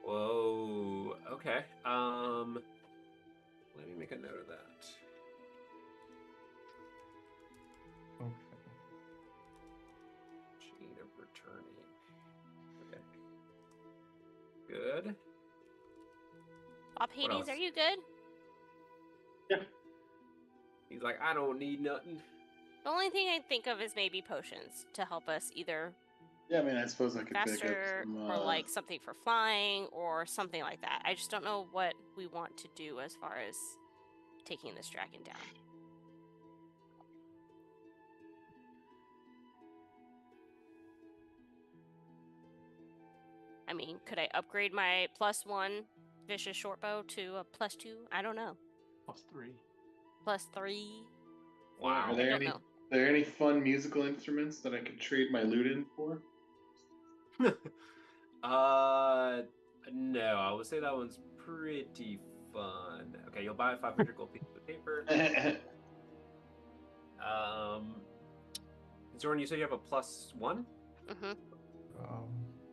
Whoa. Okay. Let me make a note of that. Okay. Chain of returning. Okay. Good. Bob Hades, are you good? Yeah. He's like, I don't need nothing. The only thing I think of is maybe potions to help us either Yeah, I mean, I suppose I could pick up faster some. or like something for flying or something like that. I just don't know what we want to do as far as taking this dragon down. I mean, could I upgrade my +1 vicious shortbow to a +2? I don't know. +3. +3? Wow. Are there any fun musical instruments that I could trade my lute in for? No, I would say that one's pretty fun. Okay, you'll buy a 500 gold piece of paper. Zoran, you said you have a +1? Mm-hmm.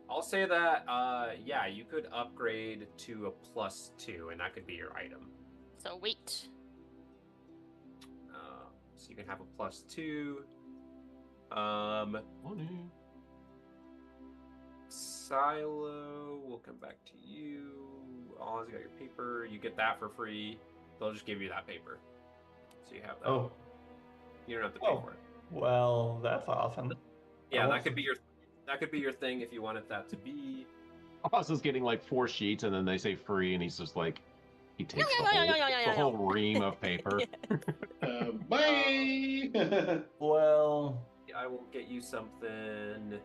I'll say that, yeah, you could upgrade to a +2, and that could be your item. So wait. So you can have a +2. Silo, we'll come back to you. Oz, you got your paper. You get that for free. They'll just give you that paper. So you have that. Oh. You don't have to pay for it. Well, that's awesome. Yeah, that could be your thing if you wanted that to be. Oz is getting like 4 sheets and then they say free and he's just like, he takes the whole ream of paper. Bye! Well, I will get you something.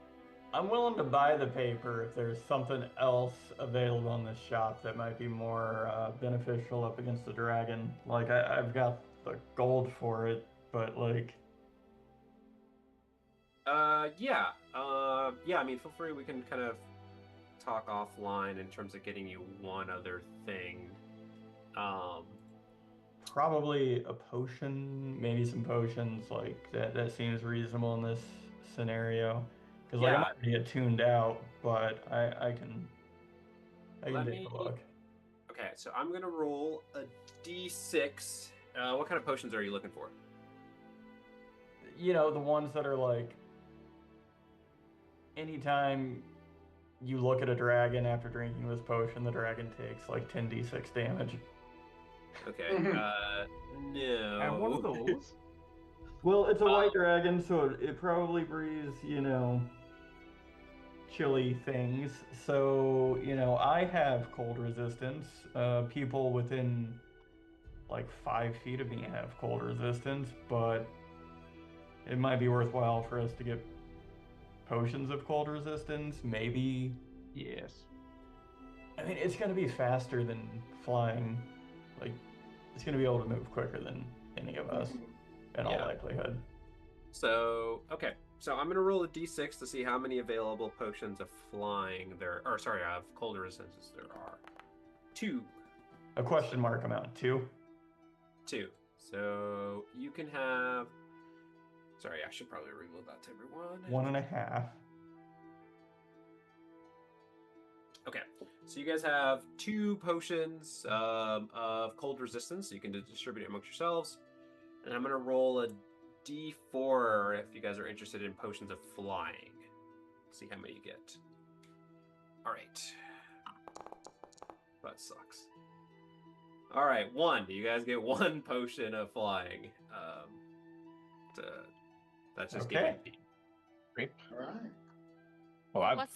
I'm willing to buy the paper if there's something else available in this shop that might be more beneficial up against the dragon. Like, I've got the gold for it, but like... Yeah. Yeah, I mean, feel free, we can kind of talk offline in terms of getting you one other thing. Probably a potion, maybe some potions, like, that seems reasonable in this scenario. Because like, I might get tuned out, but I can take a look. Okay, so I'm gonna roll a d6. What kind of potions are you looking for? You know, the ones that are like, anytime you look at a dragon after drinking this potion, the dragon takes like 10d6 damage. Okay, no. And one of those. Well, it's a white dragon, so it probably breathes, chilly things. So, I have cold resistance. People within like 5 feet of me have cold resistance, but it might be worthwhile for us to get potions of cold resistance. Maybe. Yes. I mean, it's going to be faster than flying. Like, it's going to be able to move quicker than any of us, in all likelihood. So, okay. So I'm going to roll a d6 to see how many available potions of flying of cold resistance there are. 2. A question mark amount. 2? 2. So you can have... Sorry, I should probably reload that to everyone. 1.5. Okay, so you guys have 2 potions of cold resistance. So you can distribute it amongst yourselves. And I'm going to roll a d4 if you guys are interested in potions of flying. See how many you get. All right. That sucks. All right, 1. You guys get 1 potion of flying. That's just Okay. giving. Great. All right. Well,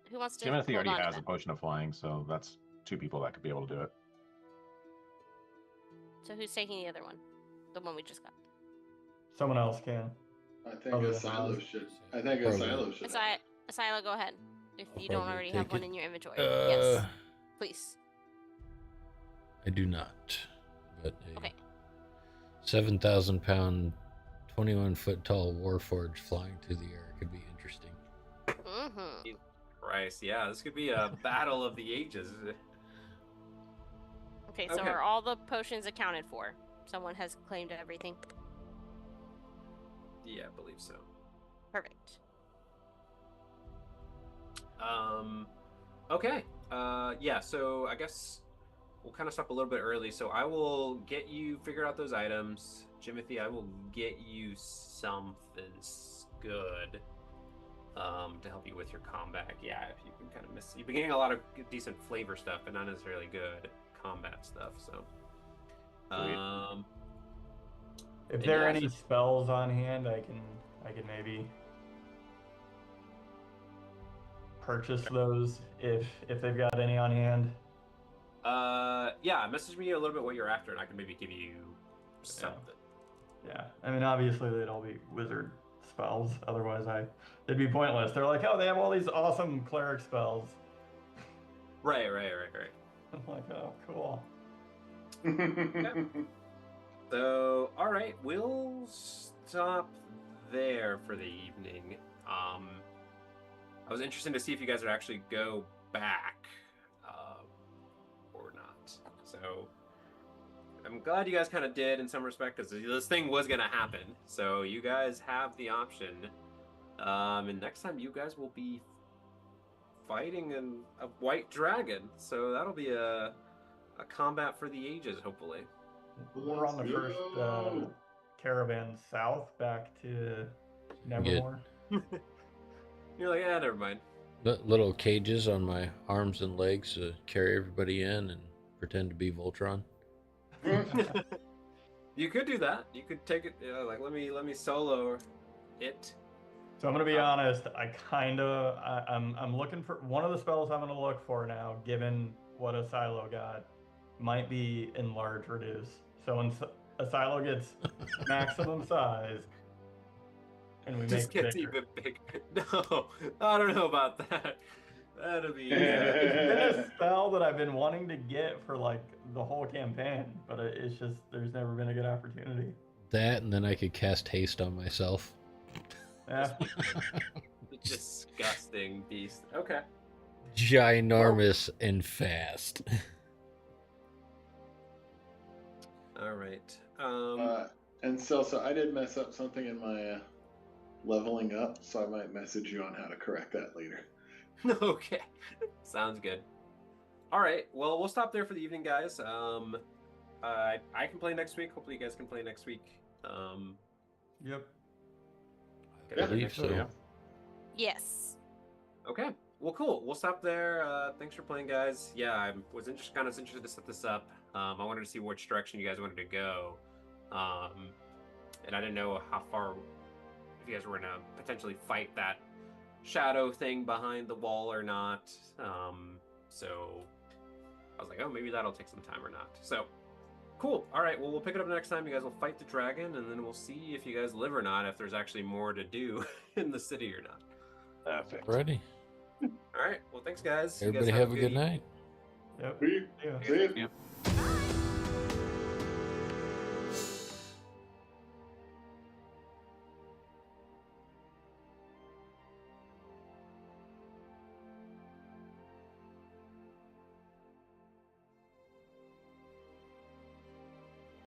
Who wants to Timothy hold already on to has a them? potion of flying, so that's 2 people that could be able to do it. So who's taking the other one? The one we just got. Someone else can. I think Other a than silo Oz. should. I think a silo should. Asila, go ahead. If I'll you don't probably already take have one it. in your inventory. Yes. Please. I do not. But a Okay. 7,000 pound, 21 foot tall warforged flying through the air could be interesting. Mm-hmm. Christ, yeah, this could be a battle of the ages. Okay, so are all the potions accounted for? Someone has claimed everything? Yeah, I believe so. Perfect. Okay. Yeah, so I guess we'll kind of stop a little bit early. So I will get you figure out those items. Jimothy, I will get you something good to help you with your combat. Yeah, if you can kind of you've been getting a lot of decent flavor stuff, but not necessarily good combat stuff. So, if there are any spells on hand, I can maybe purchase those if they've got any on hand. Yeah, message me a little bit what you're after, and I can maybe give you something. Yeah, I mean, obviously they'd all be wizard spells. Otherwise, they'd be pointless. They're like, oh, they have all these awesome cleric spells. Right. I'm like, oh, cool. Okay. So, all right, we'll stop there for the evening. I was interested to see if you guys would actually go back or not. So, I'm glad you guys kind of did in some respect, because this thing was going to happen. So, you guys have the option. And next time, you guys will be fighting a white dragon. So, that'll be a combat for the ages, hopefully. We're on the first caravan south back to Nevermore. You're like, yeah, never mind. Little cages on my arms and legs to carry everybody in and pretend to be Voltron. You could do that. You could take it. Like, let me solo it. So I'm gonna be honest. I'm looking for one of the spells I'm gonna look for now, given what a silo got, might be enlarge reduce. So when a silo gets maximum size, and we just make gets bigger. even bigger. No, I don't know about that. That'll be. It's been a spell that I've been wanting to get for like the whole campaign, but it's just there's never been a good opportunity. That, and then I could cast haste on myself. Yeah. Disgusting beast. Okay. Ginormous and fast. All right. And so I did mess up something in my leveling up, so I might message you on how to correct that later. Okay. Sounds good. All right. Well, we'll stop there for the evening, guys. I can play next week. Hopefully, you guys can play next week. Yep. I believe so. Yeah. Yes. Okay. Well, cool. We'll stop there. Thanks for playing, guys. Yeah, I was kind of interested to set this up. I wanted to see which direction you guys wanted to go. And I didn't know how far, if you guys were going to potentially fight that shadow thing behind the wall or not. So I was like, oh, maybe that'll take some time or not. So cool. All right. Well, we'll pick it up next time. You guys will fight the dragon, and then we'll see if you guys live or not. If there's actually more to do in the city or not. Perfect. Ready. All right. Well, thanks, guys. Everybody you guys have a good night. Yep. See ya. Yeah. See ya. Yep.